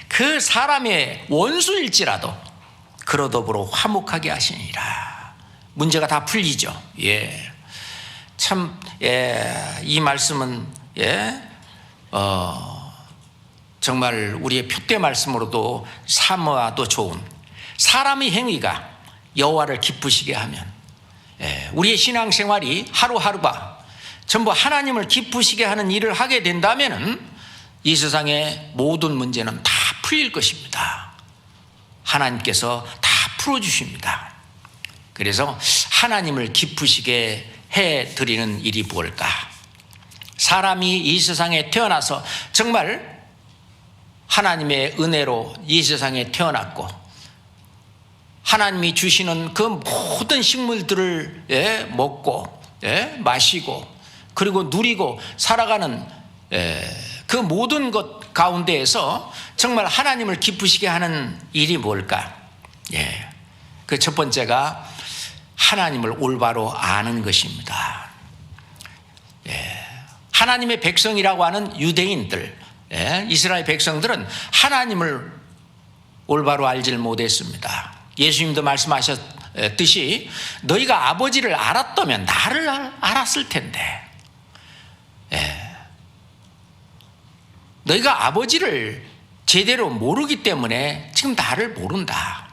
그 사람의 원수일지라도 그로 더불어 화목하게 하시니라. 문제가 다 풀리죠. 예. 참, 이 말씀은, 정말 우리의 표대 말씀으로도 삼아도 좋은, 사람의 행위가 여호와를 기쁘시게 하면, 우리의 신앙생활이 하루하루가 전부 하나님을 기쁘시게 하는 일을 하게 된다면은 이 세상의 모든 문제는 다 풀릴 것입니다. 하나님께서 다 풀어주십니다. 그래서 하나님을 기쁘시게 해드리는 일이 무엇일까? 사람이 이 세상에 태어나서 정말 하나님의 은혜로 이 세상에 태어났고 하나님이 주시는 그 모든 식물들을 먹고 마시고 그리고 누리고 살아가는 그 모든 것 가운데에서 정말 하나님을 기쁘시게 하는 일이 뭘까? 그 첫 번째가 하나님을 올바로 아는 것입니다. 하나님의 백성이라고 하는 유대인들, 이스라엘 백성들은 하나님을 올바로 알지를 못했습니다. 예수님도 말씀하셨듯이 너희가 아버지를 알았다면 나를 알았을 텐데, 너희가 아버지를 제대로 모르기 때문에 지금 나를 모른다.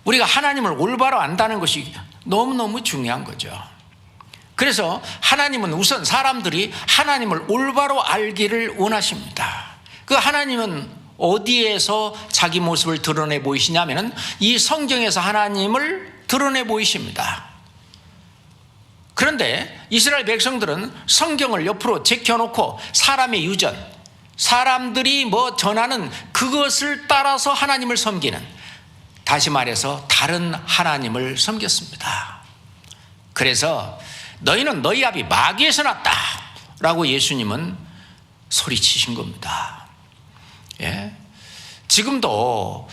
우리가 하나님을 올바로 안다는 것이 너무너무 중요한 거죠. 그래서 하나님은 우선 사람들이 하나님을 올바로 알기를 원하십니다. 그 하나님은 어디에서 자기 모습을 드러내 보이시냐면은 이 성경에서 하나님을 드러내 보이십니다. 그런데 이스라엘 백성들은 성경을 옆으로 제껴놓고 사람의 유전, 사람들이 뭐 전하는 그것을 따라서 하나님을 섬기는, 다시 말해서 다른 하나님을 섬겼습니다. 그래서 너희는 너희 아비 마귀에서 났다 라고 예수님은 소리치신 겁니다. 지금도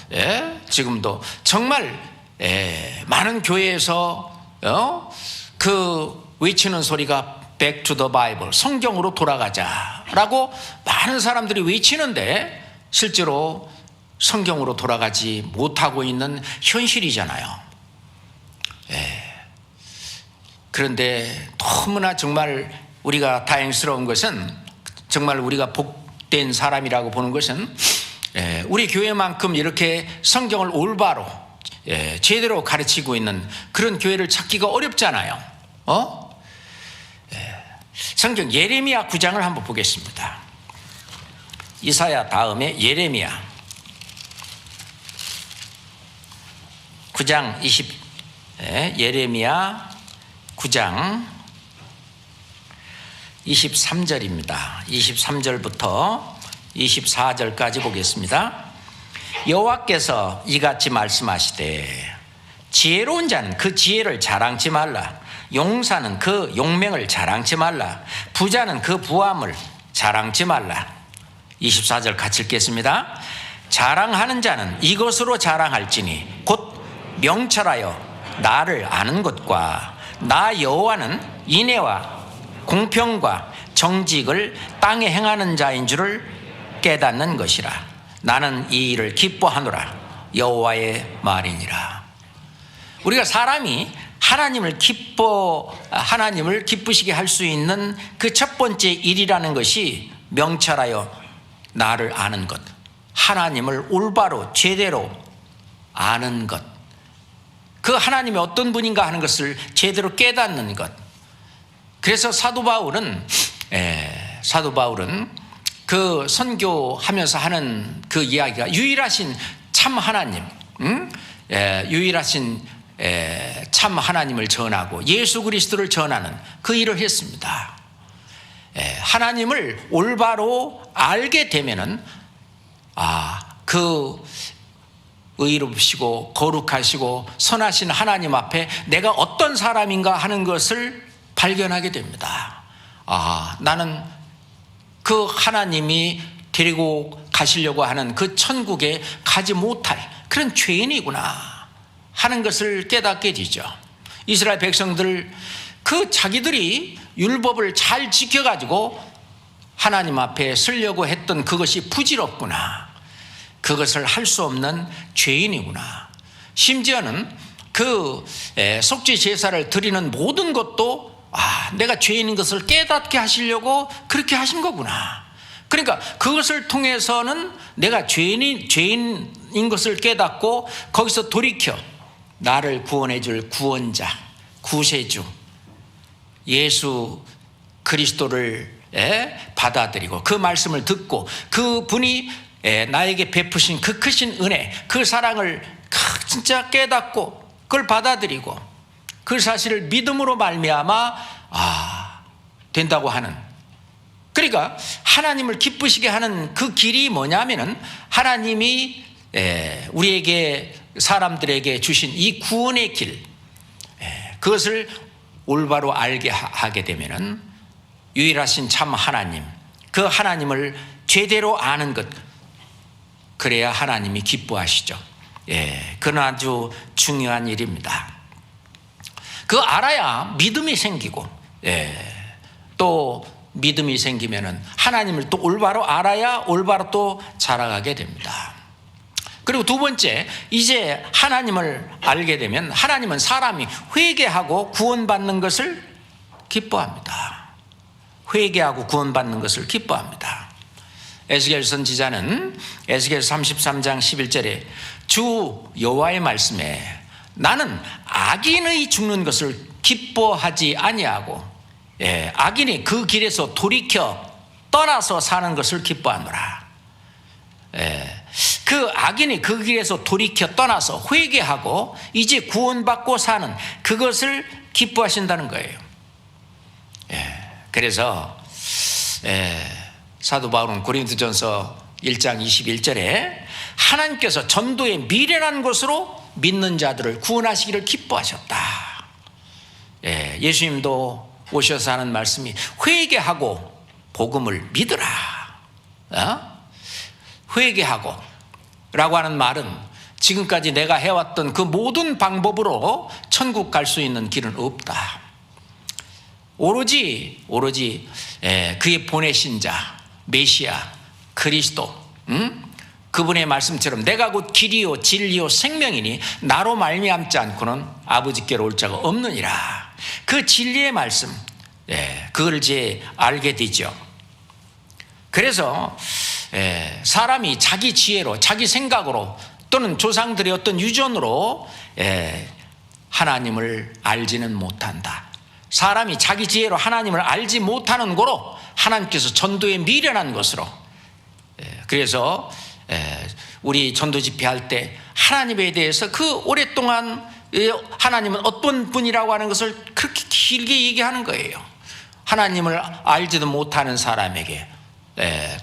정말 많은 교회에서 그 외치는 소리가 Back to the Bible, 성경으로 돌아가자라고 많은 사람들이 외치는데 실제로 성경으로 돌아가지 못하고 있는 현실이잖아요. 그런데 너무나 정말 우리가 다행스러운 것은, 정말 우리가 복된 사람이라고 보는 것은 우리 교회만큼 이렇게 성경을 올바로 제대로 가르치고 있는 그런 교회를 찾기가 어렵잖아요. 성경 예레미야 9장을 한번 보겠습니다. 이사야 다음에 예레미야 9장 예레미야 9장 23절입니다. 23절부터 24절까지 보겠습니다. 여호와께서 이같이 말씀하시되 지혜로운 자는 그 지혜를 자랑치 말라. 용사는 그 용맹을 자랑치 말라. 부자는 그 부함을 자랑치 말라. 24절 같이 읽겠습니다. 자랑하는 자는 이것으로 자랑할지니 곧 명철하여 나를 아는 것과 나 여호와는 인애와 공평과 정직을 땅에 행하는 자인 줄을 깨닫는 것이라. 나는 이 일을 기뻐하노라. 여호와의 말이니라. 우리가 사람이 하나님을 기쁘시게 할 수 있는 그 첫 번째 일이라는 것이 명철하여 나를 아는 것, 하나님을 올바로 제대로 아는 것, 그 하나님이 어떤 분인가 하는 것을 제대로 깨닫는 것. 그래서 사도 바울은 그 선교하면서 하는 그 이야기가 유일하신 참 하나님, 유일하신 참 하나님을 전하고 예수 그리스도를 전하는 그 일을 했습니다. 하나님을 올바로 알게 되면은 그 의롭시고 거룩하시고 선하신 하나님 앞에 내가 어떤 사람인가 하는 것을 발견하게 됩니다. 나는 그 하나님이 데리고 가시려고 하는 그 천국에 가지 못할 그런 죄인이구나 하는 것을 깨닫게 되죠. 이스라엘 백성들 그 자기들이 율법을 잘 지켜가지고 하나님 앞에 서려고 했던 그것이 부질없구나, 그것을 할 수 없는 죄인이구나, 심지어는 그 속죄 제사를 드리는 모든 것도 내가 죄인인 것을 깨닫게 하시려고 그렇게 하신 거구나. 그러니까 그것을 통해서는 내가 죄인인 것을 깨닫고 거기서 돌이켜 나를 구원해 줄 구원자, 구세주 예수 그리스도를 받아들이고 그 말씀을 듣고 그분이 나에게 베푸신 그 크신 은혜, 그 사랑을 진짜 깨닫고 그걸 받아들이고 그 사실을 믿음으로 말미암아 된다고 하는, 그러니까 하나님을 기쁘시게 하는 그 길이 뭐냐면은 하나님이 우리에게 사람들에게 주신 이 구원의 길, 그것을 올바로 알게 하게 되면은 유일하신 참 하나님, 그 하나님을 제대로 아는 것, 그래야 하나님이 기뻐하시죠. 그건 아주 중요한 일입니다. 그 알아야 믿음이 생기고, 또 믿음이 생기면은 하나님을 또 올바로 알아야 올바로 또 자라가게 됩니다. 그리고 두 번째, 이제 하나님을 알게 되면 하나님은 사람이 회개하고 구원받는 것을 기뻐합니다. 회개하고 구원받는 것을 기뻐합니다. 에스겔 선지자는 에스겔 33장 11절에 주 여호와의 말씀에 나는 악인의 죽는 것을 기뻐하지 아니하고 악인이 그 길에서 돌이켜 떠나서 사는 것을 기뻐하노라. 그 악인이 그 길에서 돌이켜 떠나서 회개하고 이제 구원받고 사는 그것을 기뻐하신다는 거예요. 그래서 사도 바울은 고린도전서 1장 21절에 하나님께서 전도의 미련한 것으로 믿는 자들을 구원하시기를 기뻐하셨다. 예수님도 오셔서 하는 말씀이 회개하고 복음을 믿으라. 회개하고 라고 하는 말은 지금까지 내가 해왔던 그 모든 방법으로 천국 갈 수 있는 길은 없다. 오로지 그의 보내신 자 메시아 그리스도, 그분의 말씀처럼 내가 곧 길이요 진리요 생명이니 나로 말미암지 않고는 아버지께로 올 자가 없느니라. 그 진리의 말씀, 그걸 이제 알게 되죠. 그래서 사람이 자기 지혜로 자기 생각으로 또는 조상들의 어떤 유전으로 하나님을 알지는 못한다. 사람이 자기 지혜로 하나님을 알지 못하는 거로 하나님께서 전도에 미련한 것으로, 그래서 우리 전도 집회할 때 하나님에 대해서 그 오랫동안 하나님은 어떤 분이라고 하는 것을 그렇게 길게 얘기하는 거예요. 하나님을 알지도 못하는 사람에게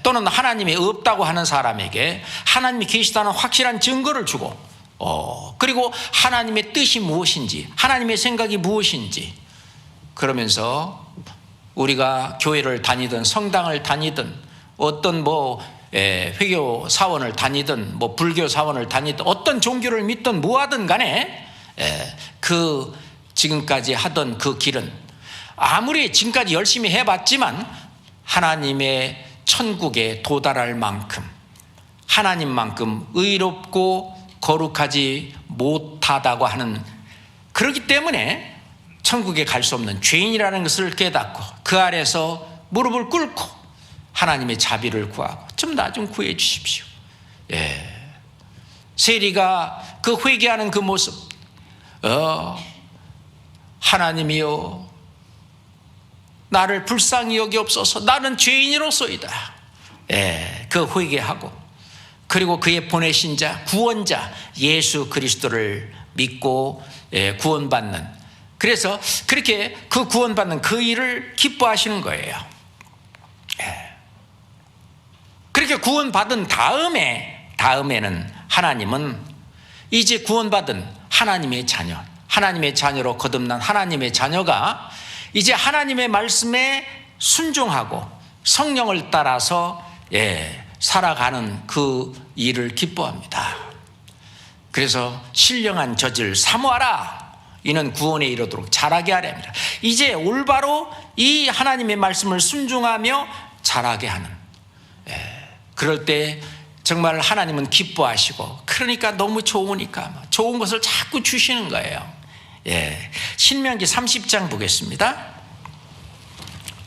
또는 하나님이 없다고 하는 사람에게 하나님이 계시다는 확실한 증거를 주고, 그리고 하나님의 뜻이 무엇인지 하나님의 생각이 무엇인지, 그러면서 우리가 교회를 다니든 성당을 다니든 어떤 회교 사원을 다니든 불교 사원을 다니든 어떤 종교를 믿든 뭐하든 간에 그 지금까지 하던 그 길은 아무리 지금까지 열심히 해봤지만 하나님의 천국에 도달할 만큼 하나님만큼 의롭고 거룩하지 못하다고 하는, 그렇기 때문에 천국에 갈 수 없는 죄인이라는 것을 깨닫고 그 아래서 무릎을 꿇고 하나님의 자비를 구하고 좀 나 좀 구해 주십시오. 세리가 그 회개하는 그 모습, 하나님이여 나를 불쌍히 여기옵소서, 나는 죄인이로소이다. 그 회개하고 그리고 그의 보내신 자 구원자 예수 그리스도를 믿고 구원받는, 그래서 그렇게 그 구원받는 그 일을 기뻐하시는 거예요. 그렇게 구원받은 다음에는 하나님은 이제 구원받은 하나님의 자녀, 하나님의 자녀로 거듭난 하나님의 자녀가 이제 하나님의 말씀에 순종하고 성령을 따라서 살아가는 그 일을 기뻐합니다. 그래서 신령한 저질 사모하라, 이는 구원에 이르도록 자라게 하려 합니다. 이제 올바로 이 하나님의 말씀을 순종하며 자라게 하는, 그럴 때 정말 하나님은 기뻐하시고 그러니까 너무 좋으니까 좋은 것을 자꾸 주시는 거예요. 예. 신명기 30장 보겠습니다.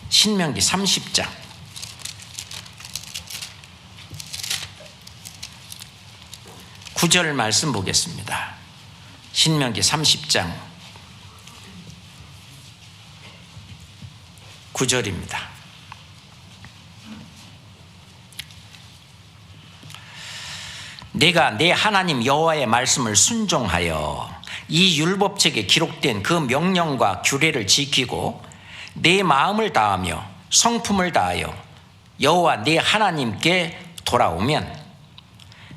신명기 30장 9절 말씀 보겠습니다. 신명기 30장 9절입니다. 내가 내 하나님 여호와의 말씀을 순종하여 이 율법책에 기록된 그 명령과 규례를 지키고 내 마음을 다하며 성품을 다하여 여호와 내 하나님께 돌아오면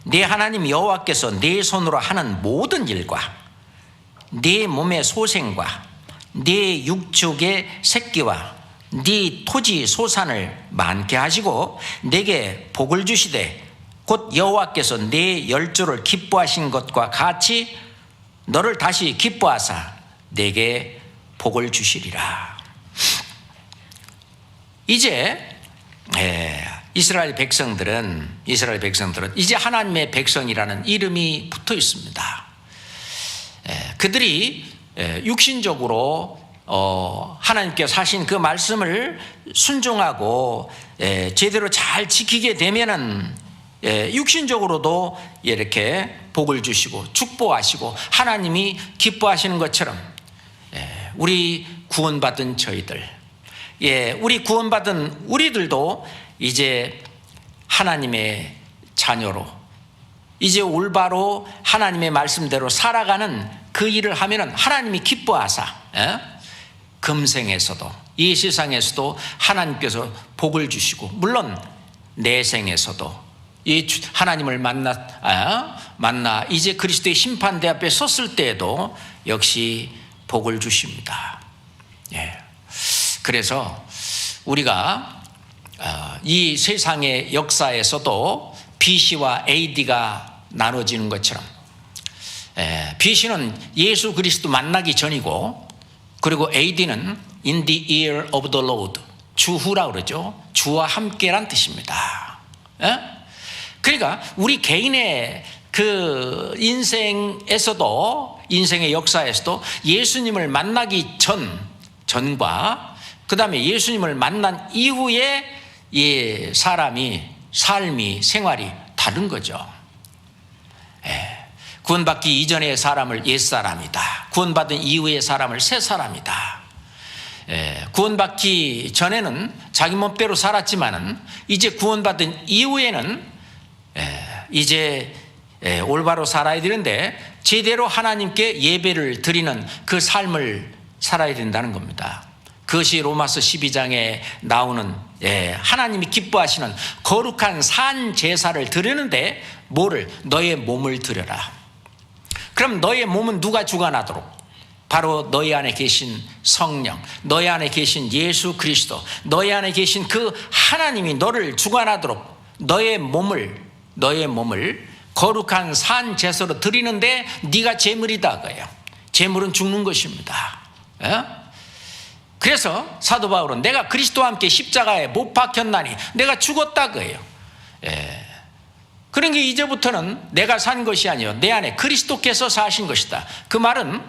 내 하나님 여호와께서 내 손으로 하는 모든 일과 네 몸의 소생과 네 육축의 새끼와 네 토지 소산을 많게 하시고 내게 복을 주시되 곧 여호와께서 네 열조를 기뻐하신 것과 같이 너를 다시 기뻐하사 내게 복을 주시리라. 이제 이스라엘 백성들은 이제 하나님의 백성이라는 이름이 붙어 있습니다. 그들이 육신적으로 하나님께서 하신 그 말씀을 순종하고 제대로 잘 지키게 되면은 육신적으로도 이렇게 복을 주시고 축복하시고 하나님이 기뻐하시는 것처럼 우리 구원받은 저희들, 우리 구원받은 우리들도 이제 하나님의 자녀로 이제 올바로 하나님의 말씀대로 살아가는 그 일을 하면은 하나님이 기뻐하사 금생에서도 이 세상에서도 하나님께서 복을 주시고 물론 내생에서도 이 하나님을 만나 이제 그리스도의 심판대 앞에 섰을 때에도 역시 복을 주십니다. 그래서 우리가 이 세상의 역사에서도 BC와 AD가 나눠지는 것처럼 BC는 예수 그리스도 만나기 전이고 그리고 AD는 in the year of the Lord, 주후라 그러죠. 주와 함께란 뜻입니다. 그러니까 우리 개인의 그 인생에서도 인생의 역사에서도 예수님을 만나기 전과 그 다음에 예수님을 만난 이후에 사람이 삶이 생활이 다른 거죠. 구원받기 이전의 사람을 옛사람이다. 구원받은 이후의 사람을 새사람이다. 구원받기 전에는 자기 멋대로 살았지만은 이제 구원받은 이후에는 이제 올바로 살아야 되는데 제대로 하나님께 예배를 드리는 그 삶을 살아야 된다는 겁니다. 그것이 로마서 12장에 나오는 하나님이 기뻐하시는 거룩한 산 제사를 드리는데 뭐를? 너의 몸을 드려라. 그럼 너의 몸은 누가 주관하도록? 바로 너희 안에 계신 성령, 너희 안에 계신 예수 그리스도, 너희 안에 계신 그 하나님이 너를 주관하도록 너의 몸을 거룩한 산 제사로 드리는데 네가 제물이다 그예요. 제물은 죽는 것입니다. 그래서 사도 바울은 내가 그리스도와 함께 십자가에 못 박혔나니 내가 죽었다 그예요. 그런 게 이제부터는 내가 산 것이 아니요 내 안에 그리스도께서 사신 것이다. 그 말은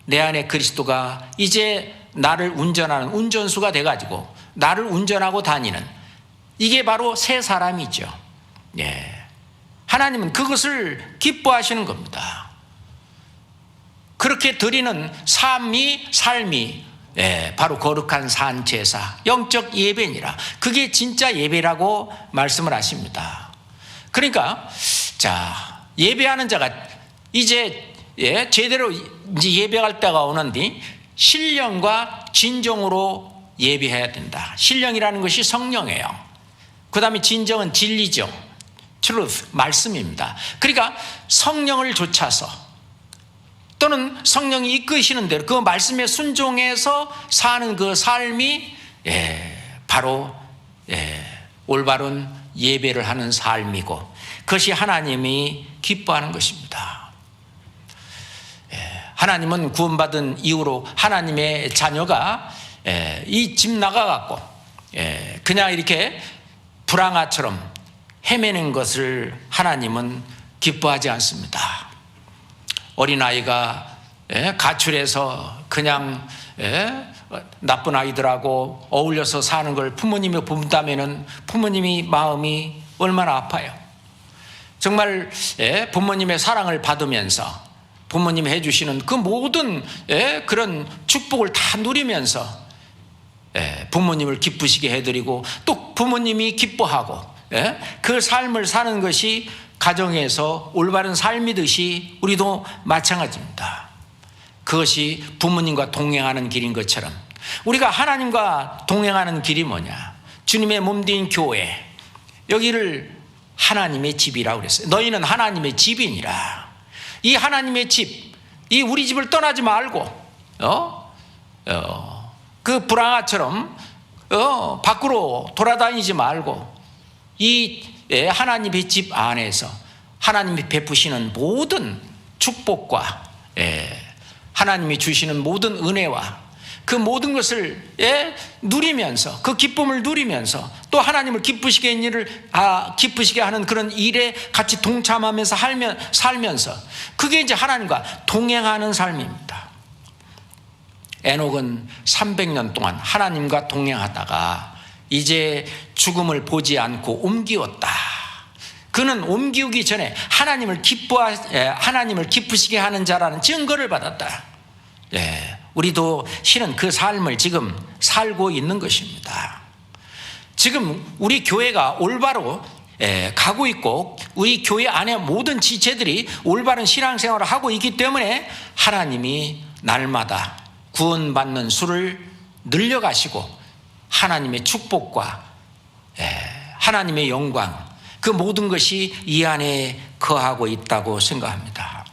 내 안에 그리스도가 이제 나를 운전하는 운전수가 돼가지고 나를 운전하고 다니는 이게 바로 새 사람이죠. 하나님은 그것을 기뻐하시는 겁니다. 그렇게 드리는 삶이 바로 거룩한 산 제사, 영적 예배니라. 그게 진짜 예배라고 말씀을 하십니다. 그러니까 예배하는 자가 이제 제대로 이제 예배할 때가 오는데 신령과 진정으로 예배해야 된다. 신령이라는 것이 성령이에요. 그 다음에 진정은 진리죠. truth, 말씀입니다. 그러니까 성령을 좇아서 또는 성령이 이끄시는 대로 그 말씀에 순종해서 사는 그 삶이 바로 올바른 예배를 하는 삶이고 그것이 하나님이 기뻐하는 것입니다. 하나님은 구원받은 이후로 하나님의 자녀가 이 집 나가갖고 그냥 이렇게 불황아처럼 헤매는 것을 하나님은 기뻐하지 않습니다. 어린아이가 가출해서 그냥 나쁜 아이들하고 어울려서 사는 걸 부모님이 본다면 부모님이 마음이 얼마나 아파요. 정말 부모님의 사랑을 받으면서 부모님이 해주시는 그 모든 그런 축복을 다 누리면서 부모님을 기쁘시게 해드리고 또 부모님이 기뻐하고 그 삶을 사는 것이 가정에서 올바른 삶이듯이 우리도 마찬가지입니다. 그것이 부모님과 동행하는 길인 것처럼 우리가 하나님과 동행하는 길이 뭐냐? 주님의 몸된 교회, 여기를 하나님의 집이라고 그랬어요. 너희는 하나님의 집이니라. 이 하나님의 집, 이 우리 집을 떠나지 말고 그 불황아처럼 밖으로 돌아다니지 말고 이 하나님의 집 안에서 하나님이 베푸시는 모든 축복과 하나님이 주시는 모든 은혜와 그 모든 것을 누리면서 그 기쁨을 누리면서 또 하나님을 기쁘시게 하는 그런 일에 같이 동참하면서 살면서 그게 이제 하나님과 동행하는 삶입니다. 에녹은 300년 동안 하나님과 동행하다가 이제 죽음을 보지 않고 옮기었다. 그는 옮기기 전에 하나님을 기쁘시게 하는 자라는 증거를 받았다. 우리도 실은 그 삶을 지금 살고 있는 것입니다. 지금 우리 교회가 올바로 가고 있고 우리 교회 안에 모든 지체들이 올바른 신앙생활을 하고 있기 때문에 하나님이 날마다 구원받는 수를 늘려가시고 하나님의 축복과 하나님의 영광 그 모든 것이 이 안에 거하고 있다고 생각합니다.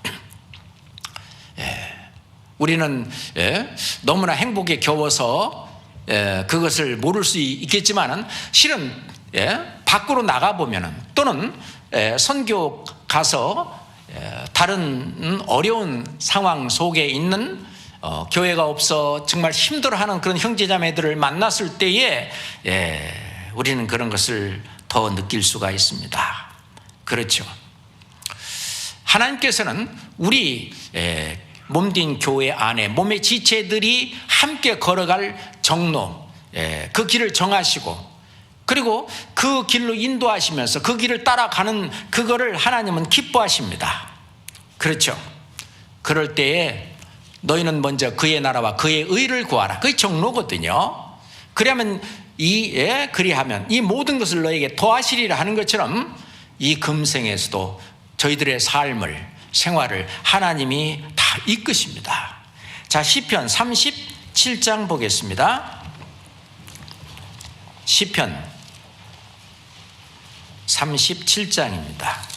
우리는 너무나 행복에 겨워서 그것을 모를 수 있겠지만은 실은 밖으로 나가보면은 또는 선교 가서 다른 어려운 상황 속에 있는 교회가 없어 정말 힘들어하는 그런 형제자매들을 만났을 때에 우리는 그런 것을 더 느낄 수가 있습니다. 그렇죠. 하나님께서는 우리 몸된 교회 안에 몸의 지체들이 함께 걸어갈 정로 그 길을 정하시고 그리고 그 길로 인도하시면서 그 길을 따라가는 그거를 하나님은 기뻐하십니다. 그렇죠. 그럴 때에 너희는 먼저 그의 나라와 그의 의를 구하라. 그게 정로거든요. 그리하면 이 모든 것을 너에게 더하시리라 하는 것처럼 이 금생에서도 저희들의 생활을 하나님이 다 이끄십니다. 자, 시편 37장 보겠습니다. 시편 37장입니다.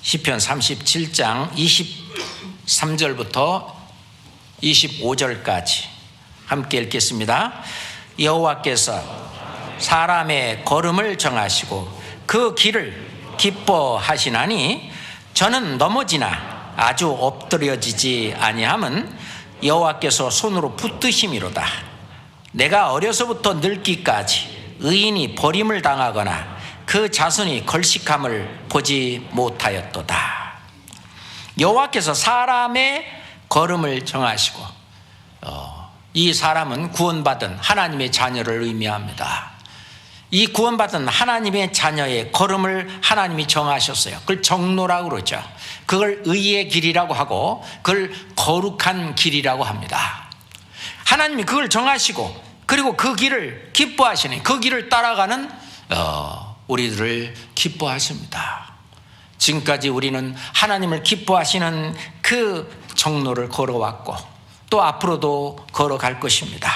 시편 37장 23절부터 25절까지 함께 읽겠습니다. 여호와께서 사람의 걸음을 정하시고 그 길을 기뻐하시나니 저는 넘어지나 아주 엎드려지지 아니함은 여호와께서 손으로 붙드심이로다. 내가 어려서부터 늙기까지 의인이 버림을 당하거나 그 자손이 걸식함을 보지 못하였도다. 여호와께서 사람의 걸음을 정하시고 이 사람은 구원받은 하나님의 자녀를 의미합니다. 이 구원받은 하나님의 자녀의 걸음을 하나님이 정하셨어요. 그걸 정로라고 그러죠. 그걸 의의 길이라고 하고 그걸 거룩한 길이라고 합니다. 하나님이 그걸 정하시고 그리고 그 길을 기뻐하시니 그 길을 따라가는 우리들을 기뻐하십니다. 지금까지 우리는 하나님을 기뻐하시는 그 정로를 걸어왔고 또 앞으로도 걸어갈 것입니다.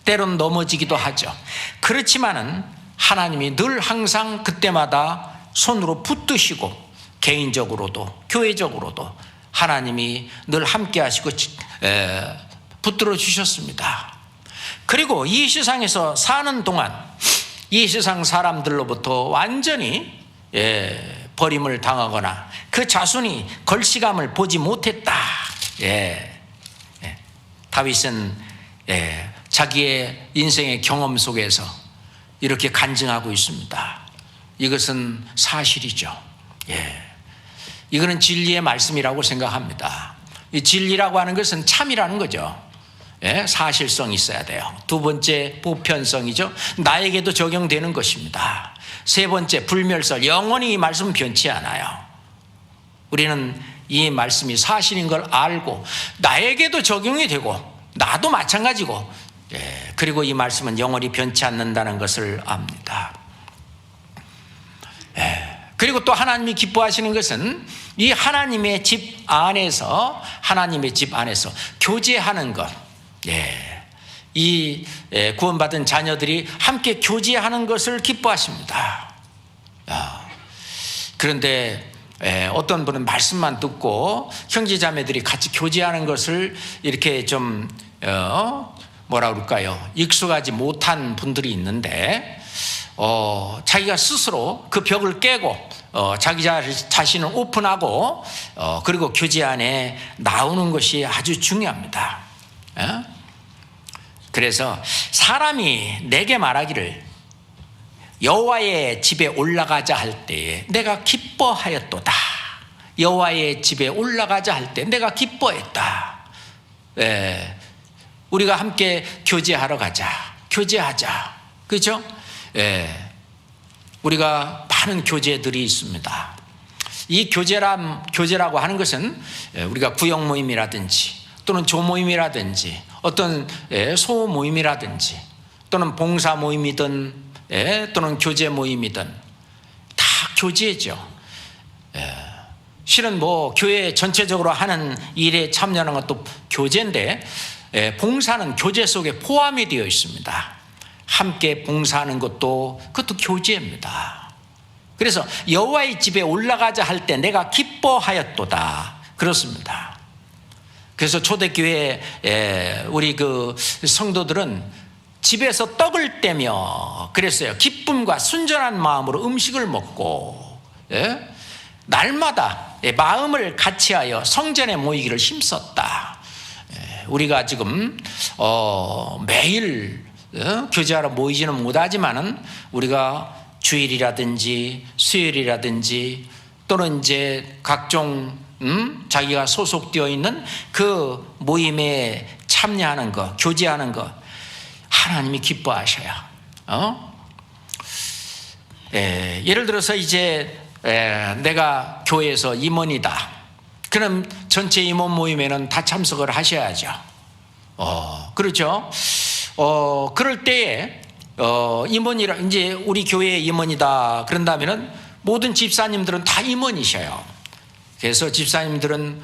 때론 넘어지기도 하죠. 그렇지만은 하나님이 늘 항상 그때마다 손으로 붙드시고 개인적으로도 교회적으로도 하나님이 늘 함께 하시고 붙들어 주셨습니다. 그리고 이 세상에서 사는 동안 이 세상 사람들로부터 완전히 버림을 당하거나 그 자손이 걸시감을 보지 못했다. 다윗은 자기의 인생의 경험 속에서 이렇게 간증하고 있습니다. 이것은 사실이죠. 이거는 진리의 말씀이라고 생각합니다. 이 진리라고 하는 것은 참이라는 거죠. 사실성이 있어야 돼요. 두 번째, 보편성이죠. 나에게도 적용되는 것입니다. 세 번째, 불멸설. 영원히 이 말씀은 변치 않아요. 우리는 이 말씀이 사실인 걸 알고 나에게도 적용이 되고 나도 마찬가지고, 그리고 이 말씀은 영원히 변치 않는다는 것을 압니다. 그리고 또 하나님이 기뻐하시는 것은 이 하나님의 집 안에서 교제하는 것. 이 구원받은 자녀들이 함께 교제하는 것을 기뻐하십니다. 그런데 어떤 분은 말씀만 듣고 형제자매들이 같이 교제하는 것을 이렇게 좀 뭐라 그럴까요? 익숙하지 못한 분들이 있는데 자기가 스스로 그 벽을 깨고 자기 자신을 오픈하고 그리고 교제 안에 나오는 것이 아주 중요합니다. 그래서 사람이 내게 말하기를 여호와의 집에 올라가자 할 때에 내가 기뻐하였도다. 여호와의 집에 올라가자 할 때 내가 기뻐했다. 우리가 함께 교제하러 가자. 교제하자. 그렇죠? 우리가 많은 교제들이 있습니다. 이 교제라고 하는 것은 우리가 구역 모임이라든지 또는 조모임이라든지 어떤 소모임이라든지 또는 봉사 모임이든 또는 교제 모임이든 다 교제죠. 실은 뭐 교회 전체적으로 하는 일에 참여하는 것도 교제인데 봉사는 교제 속에 포함이 되어 있습니다. 함께 봉사하는 그것도 교제입니다. 그래서 여호와의 집에 올라가자 할 때 내가 기뻐하였도다. 그렇습니다. 그래서 초대교회 우리 그 성도들은 집에서 떡을 떼며 그랬어요. 기쁨과 순전한 마음으로 음식을 먹고 날마다 마음을 같이하여 성전에 모이기를 힘썼다. 우리가 지금 매일 교제하러 모이지는 못하지만은 우리가 주일이라든지 수요일이라든지 또는 이제 각종 자기가 소속되어 있는 그 모임에 참여하는 것, 교제하는 것 하나님이 기뻐하셔요. 예를 들어서 이제 내가 교회에서 임원이다. 그럼 전체 임원 모임에는 다 참석을 하셔야죠. 그렇죠? 그럴 때에 임원이라 이제 우리 교회의 임원이다. 그런다면은 모든 집사님들은 다 임원이셔요. 그래서 집사님들은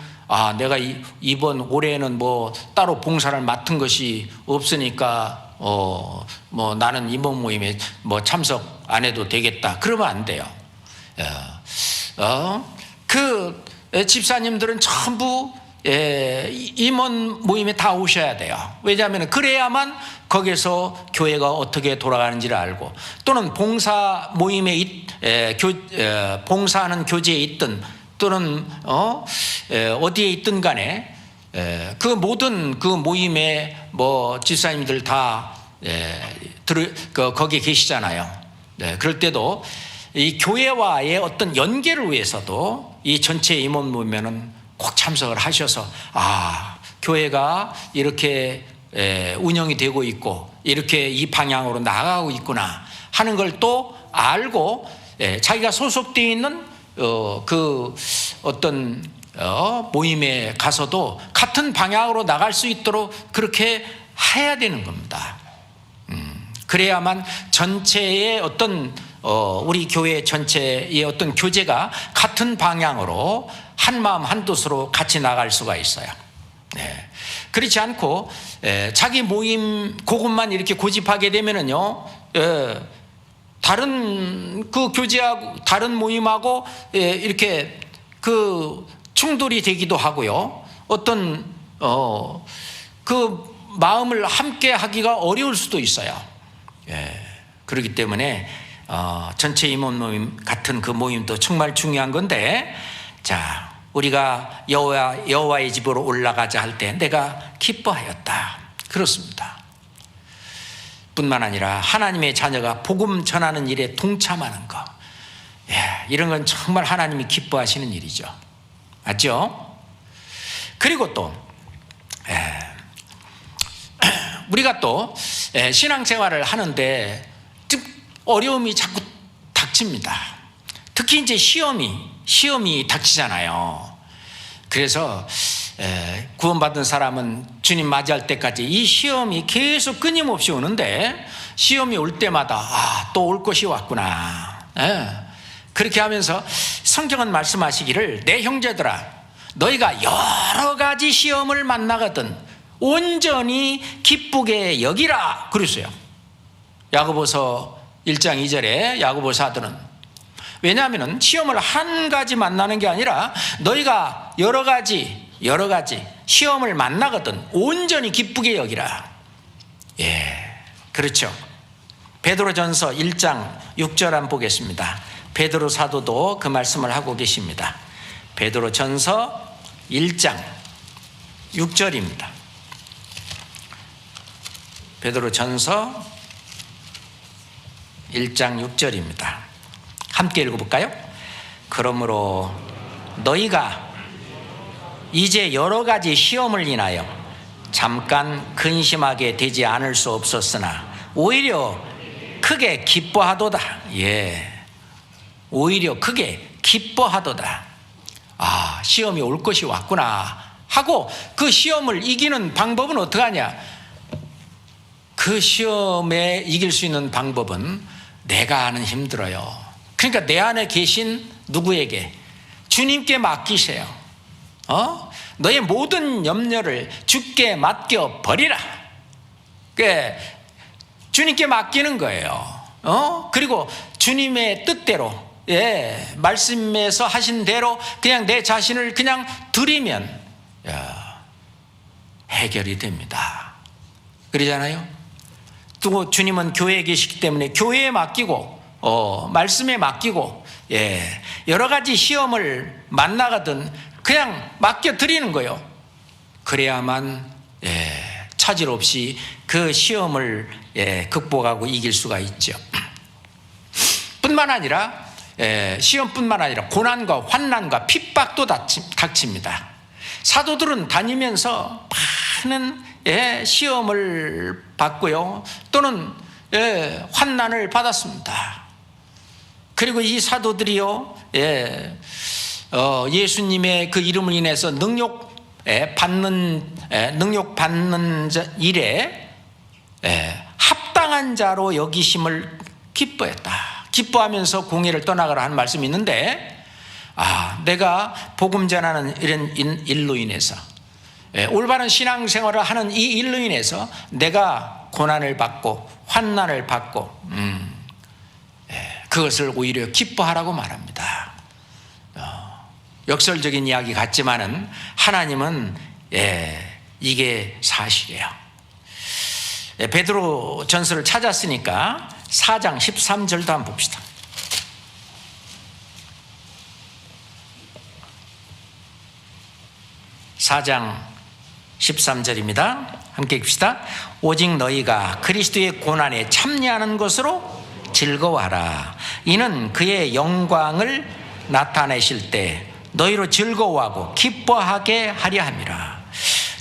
내가 이번 올해는 뭐 따로 봉사를 맡은 것이 없으니까 뭐 나는 임원 모임에 뭐 참석 안 해도 되겠다. 그러면 안 돼요. 그 집사님들은 전부 임원 모임에 다 오셔야 돼요. 왜냐하면 그래야만 거기서 교회가 어떻게 돌아가는지를 알고 또는 봉사 모임에 봉사하는 교제에 있든 또는 어디에 있든 간에 그 모든 그 모임에 뭐 집사님들 다 거기 계시잖아요. 그럴 때도 이 교회와의 어떤 연계를 위해서도 이 전체 임원 모임에는 꼭 참석을 하셔서 교회가 이렇게 운영이 되고 있고 이렇게 이 방향으로 나아가고 있구나 하는 걸 또 알고 자기가 소속되어 있는 그 어떤 모임에 가서도 같은 방향으로 나갈 수 있도록 그렇게 해야 되는 겁니다. 그래야만 전체의 어떤 우리 교회 전체의 어떤 교제가 같은 방향으로 한 마음 한 뜻으로 같이 나갈 수가 있어요. 그렇지 않고 자기 모임 그것만 이렇게 고집하게 되면은요, 다른 그 교제하고 다른 모임하고 이렇게 그 충돌이 되기도 하고요. 어떤 그 마음을 함께 하기가 어려울 수도 있어요. 그렇기 때문에 전체 임원 모임 같은 그 모임도 정말 중요한 건데, 자, 우리가 여호와의 집으로 올라가자 할 때 내가 기뻐하였다. 그렇습니다. 뿐만 아니라 하나님의 자녀가 복음 전하는 일에 동참하는 것, 이런 건 정말 하나님이 기뻐하시는 일이죠. 맞죠? 그리고 또 우리가 또 신앙생활을 하는데 어려움이 자꾸 닥칩니다. 특히 이제 시험이 닥치잖아요. 그래서 구원받은 사람은 주님 맞이할 때까지 이 시험이 계속 끊임없이 오는데, 시험이 올 때마다 또 올 것이 왔구나. 그렇게 하면서 성경은 말씀하시기를, 내 형제들아, 너희가 여러 가지 시험을 만나거든 온전히 기쁘게 여기라 그랬어요. 야고보서 1장 2절에 야고보 사도는, 왜냐하면 시험을 한 가지 만나는 게 아니라 너희가 여러 가지 시험을 만나거든 온전히 기쁘게 여기라. 그렇죠. 베드로전서 1장 6절 한번 보겠습니다. 베드로 사도도 그 말씀을 하고 계십니다. 베드로전서 1장 6절입니다. 베드로전서 1장 6절입니다. 함께 읽어볼까요? 그러므로 너희가 이제 여러 가지 시험을 인하여 잠깐 근심하게 되지 않을 수 없었으나 오히려 크게 기뻐하도다. 오히려 크게 기뻐하도다. 시험이 올 것이 왔구나 하고, 그 시험을 이기는 방법은 어떻게 하냐? 그 시험에 이길 수 있는 방법은 내가 하는 힘들어요. 그러니까 내 안에 계신 누구에게? 주님께 맡기세요. 너의 모든 염려를 주께 맡겨 버리라. 주님께 맡기는 거예요. 그리고 주님의 뜻대로, 말씀에서 하신 대로 그냥 내 자신을 그냥 드리면 해결이 됩니다. 그러잖아요. 또 주님은 교회에 계시기 때문에 교회에 맡기고, 말씀에 맡기고, 여러 가지 시험을 만나거든 그냥 맡겨드리는 거예요. 그래야만 차질 없이 그 시험을 극복하고 이길 수가 있죠. 뿐만 아니라 시험뿐만 아니라 고난과 환난과 핍박도 닥칩니다. 사도들은 다니면서 많은 시험을 받고요, 또는 환난을 받았습니다. 그리고 이 사도들이요, 예수님의 그 이름을 인해서 능력 받는 일에 합당한 자로 여기심을 기뻐했다. 기뻐하면서 공회를 떠나가라 하는 말씀이 있는데, 내가 복음 전하는 이런 일로 인해서, 올바른 신앙생활을 하는 이 일로 인해서 내가 고난을 받고 환난을 받고, 그것을 오히려 기뻐하라고 말합니다. 역설적인 이야기 같지만은 하나님은 이게 사실이에요. 베드로 전서를 찾았으니까 4장 13절도 한번 봅시다. 4장 13절입니다. 함께 읽읍시다. 오직 너희가 그리스도의 고난에 참여하는 것으로 즐거워하라. 이는 그의 영광을 나타내실 때 너희로 즐거워하고 기뻐하게 하려 함이라.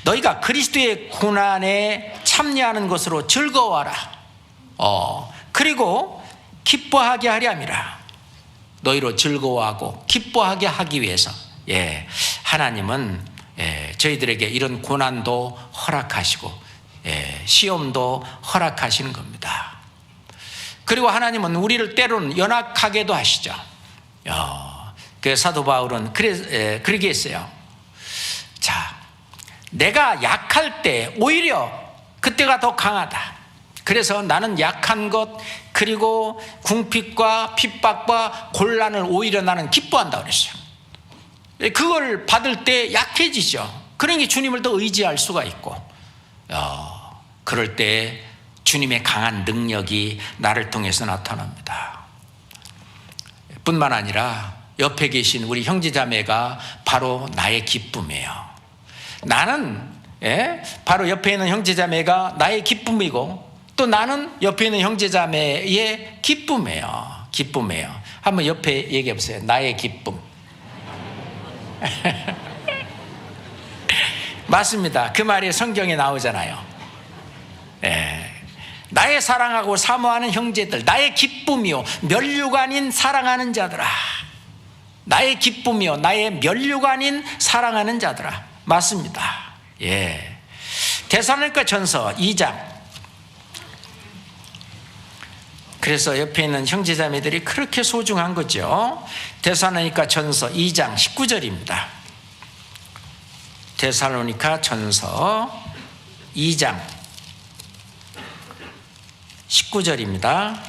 너희가 그리스도의 고난에 참여하는 것으로 즐거워하라. 그리고 기뻐하게 하려 함이라. 너희로 즐거워하고 기뻐하게 하기 위해서 하나님은 저희들에게 이런 고난도 허락하시고 시험도 허락하시는 겁니다. 그리고 하나님은 우리를 때로는 연약하게도 하시죠. 그 사도 바울은 그러게 했어요. 자, 내가 약할 때 오히려 그때가 더 강하다. 그래서 나는 약한 것, 그리고 궁핍과 핍박과 곤란을 오히려 나는 기뻐한다 그랬어요. 그걸 받을 때 약해지죠. 그러니 주님을 더 의지할 수가 있고, 그럴 때 주님의 강한 능력이 나를 통해서 나타납니다. 뿐만 아니라 옆에 계신 우리 형제자매가 바로 나의 기쁨이에요. 나는 바로 옆에 있는 형제자매가 나의 기쁨이고 또 나는 옆에 있는 형제자매의 기쁨이에요. 기쁨이에요. 한번 옆에 얘기해 보세요. 나의 기쁨. 맞습니다. 그 말이 성경에 나오잖아요. 나의 사랑하고 사모하는 형제들, 나의 기쁨이요 면류가 아닌 사랑하는 자들아. 나의 기쁨이요 나의 면류가 아닌 사랑하는 자들아. 맞습니다. 데살로니가 전서 2장. 그래서 옆에 있는 형제자매들이 그렇게 소중한 거죠. 데살로니가 전서 2장 19절입니다. 데살로니가 전서 2장 19절입니다.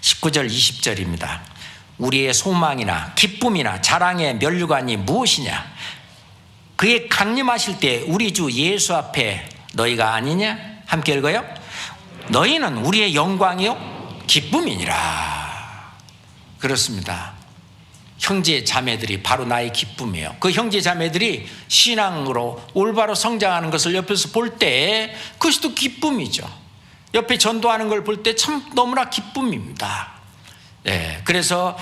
19절 20절입니다. 우리의 소망이나 기쁨이나 자랑의 면류관이 무엇이냐? 그의 강림하실 때 우리 주 예수 앞에 너희가 아니냐? 함께 읽어요. 너희는 우리의 영광이요 기쁨이니라. 그렇습니다. 형제 자매들이 바로 나의 기쁨이에요. 그 형제 자매들이 신앙으로 올바로 성장하는 것을 옆에서 볼 때 그것이 또 기쁨이죠. 옆에 전도하는 걸 볼 때 참 너무나 기쁨입니다. 그래서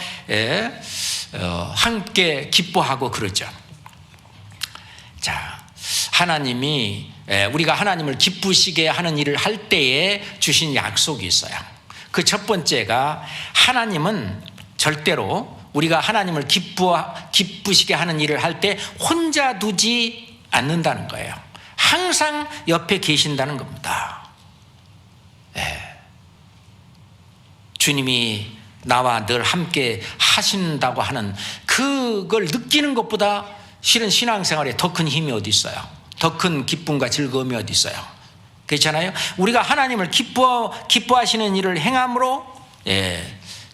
함께 기뻐하고 그러죠. 자, 하나님이 우리가 하나님을 기쁘시게 하는 일을 할 때에 주신 약속이 있어요. 그 첫 번째가 하나님은 절대로 우리가 하나님을 기쁘시게 하는 일을 할 때 혼자 두지 않는다는 거예요. 항상 옆에 계신다는 겁니다. 주님이 나와 늘 함께 하신다고 하는 그걸 느끼는 것보다 실은 신앙생활에 더 큰 힘이 어디 있어요? 더 큰 기쁨과 즐거움이 어디 있어요? 그렇잖아요. 우리가 하나님을 기뻐하시는 일을 행함으로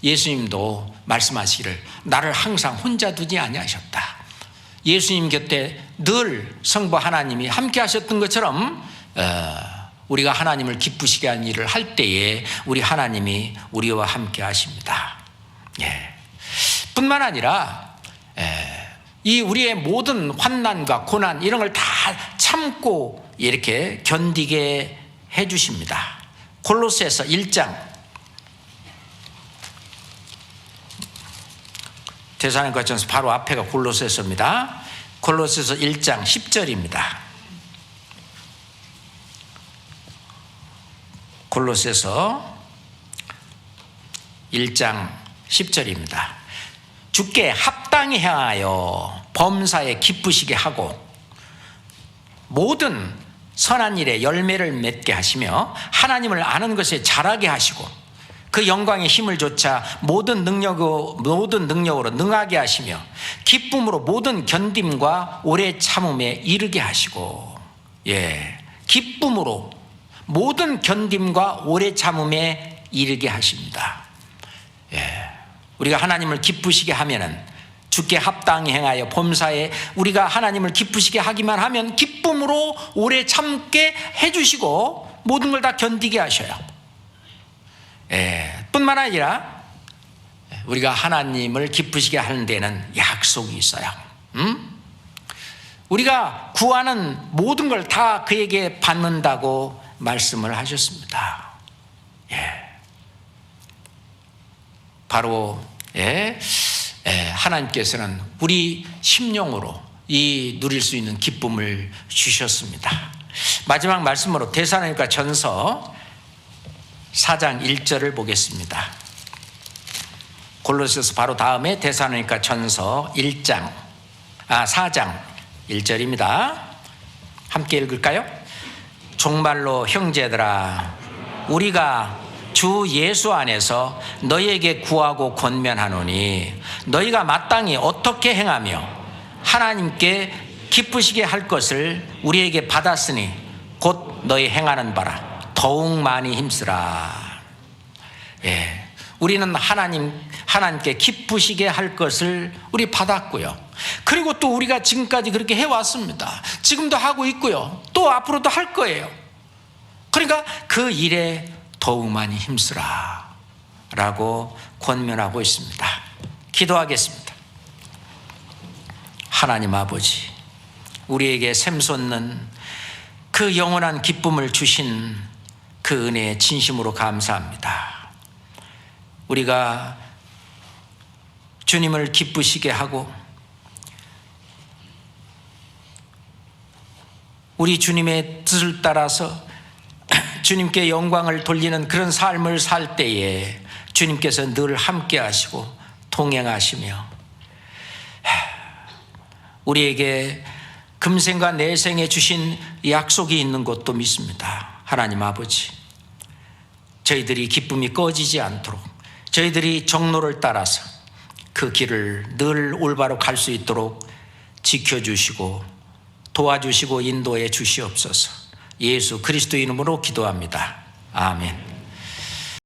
예수님도 말씀하시기를 나를 항상 혼자 두지 아니하셨다. 예수님 곁에 늘 성부 하나님이 함께 하셨던 것처럼 우리가 하나님을 기쁘시게 하는 일을 할 때에 우리 하나님이 우리와 함께 하십니다. 뿐만 아니라 이 우리의 모든 환난과 고난 이런 걸 다 참고 이렇게 견디게 해 주십니다. 골로새서 1장. 데살로니가 전서 바로 앞에가 골로새서입니다. 골로새서 1장 10절입니다. 골로새서 1장 10절입니다. 주께 합당히 행하여 범사에 기쁘시게 하고 모든 선한 일에 열매를 맺게 하시며 하나님을 아는 것에 자라게 하시고 그 영광의 힘을 좇아 모든 능력으로 능하게 하시며 기쁨으로 모든 견딤과 오래 참음에 이르게 하시고 기쁨으로 모든 견딤과 오래 참음에 이르게 하십니다. 우리가 하나님을 기쁘시게 하면은 주께 합당히 행하여 범사에 우리가 하나님을 기쁘시게 하기만 하면 기쁨으로 오래 참게 해주시고 모든 걸 다 견디게 하셔요. 뿐만 아니라 우리가 하나님을 기쁘시게 하는 데는 약속이 있어요. 우리가 구하는 모든 걸 다 그에게 받는다고 말씀을 하셨습니다. 바로 하나님께서는 우리 심령으로 이 누릴 수 있는 기쁨을 주셨습니다. 마지막 말씀으로 데살로니가 전서 4장 1절을 보겠습니다. 골로새서 바로 다음에 데살로니가 전서 4장 1절입니다. 함께 읽을까요? 정말로 형제들아 우리가 주 예수 안에서 너희에게 구하고 권면하노니 너희가 마땅히 어떻게 행하며 하나님께 기쁘시게 할 것을 우리에게 받았으니 곧 너희 행하는 바라 더욱 많이 힘쓰라. 우리는 하나님께 기쁘시게 할 것을 우리 받았고요. 그리고 또 우리가 지금까지 그렇게 해왔습니다. 지금도 하고 있고요. 또 앞으로도 할 거예요. 그러니까 그 일에 더욱 많이 힘쓰라 라고 권면하고 있습니다. 기도하겠습니다. 하나님 아버지, 우리에게 샘솟는 그 영원한 기쁨을 주신 그 은혜에 진심으로 감사합니다. 우리가 주님을 기쁘시게 하고 우리 주님의 뜻을 따라서 주님께 영광을 돌리는 그런 삶을 살 때에 주님께서 늘 함께 하시고 동행하시며 우리에게 금생과 내생에 주신 약속이 있는 것도 믿습니다. 하나님 아버지, 저희들이 기쁨이 꺼지지 않도록 저희들이 정로를 따라서 그 길을 늘 올바로 갈 수 있도록 지켜주시고 도와주시고 인도해 주시옵소서. 예수 그리스도 이름으로 기도합니다. 아멘.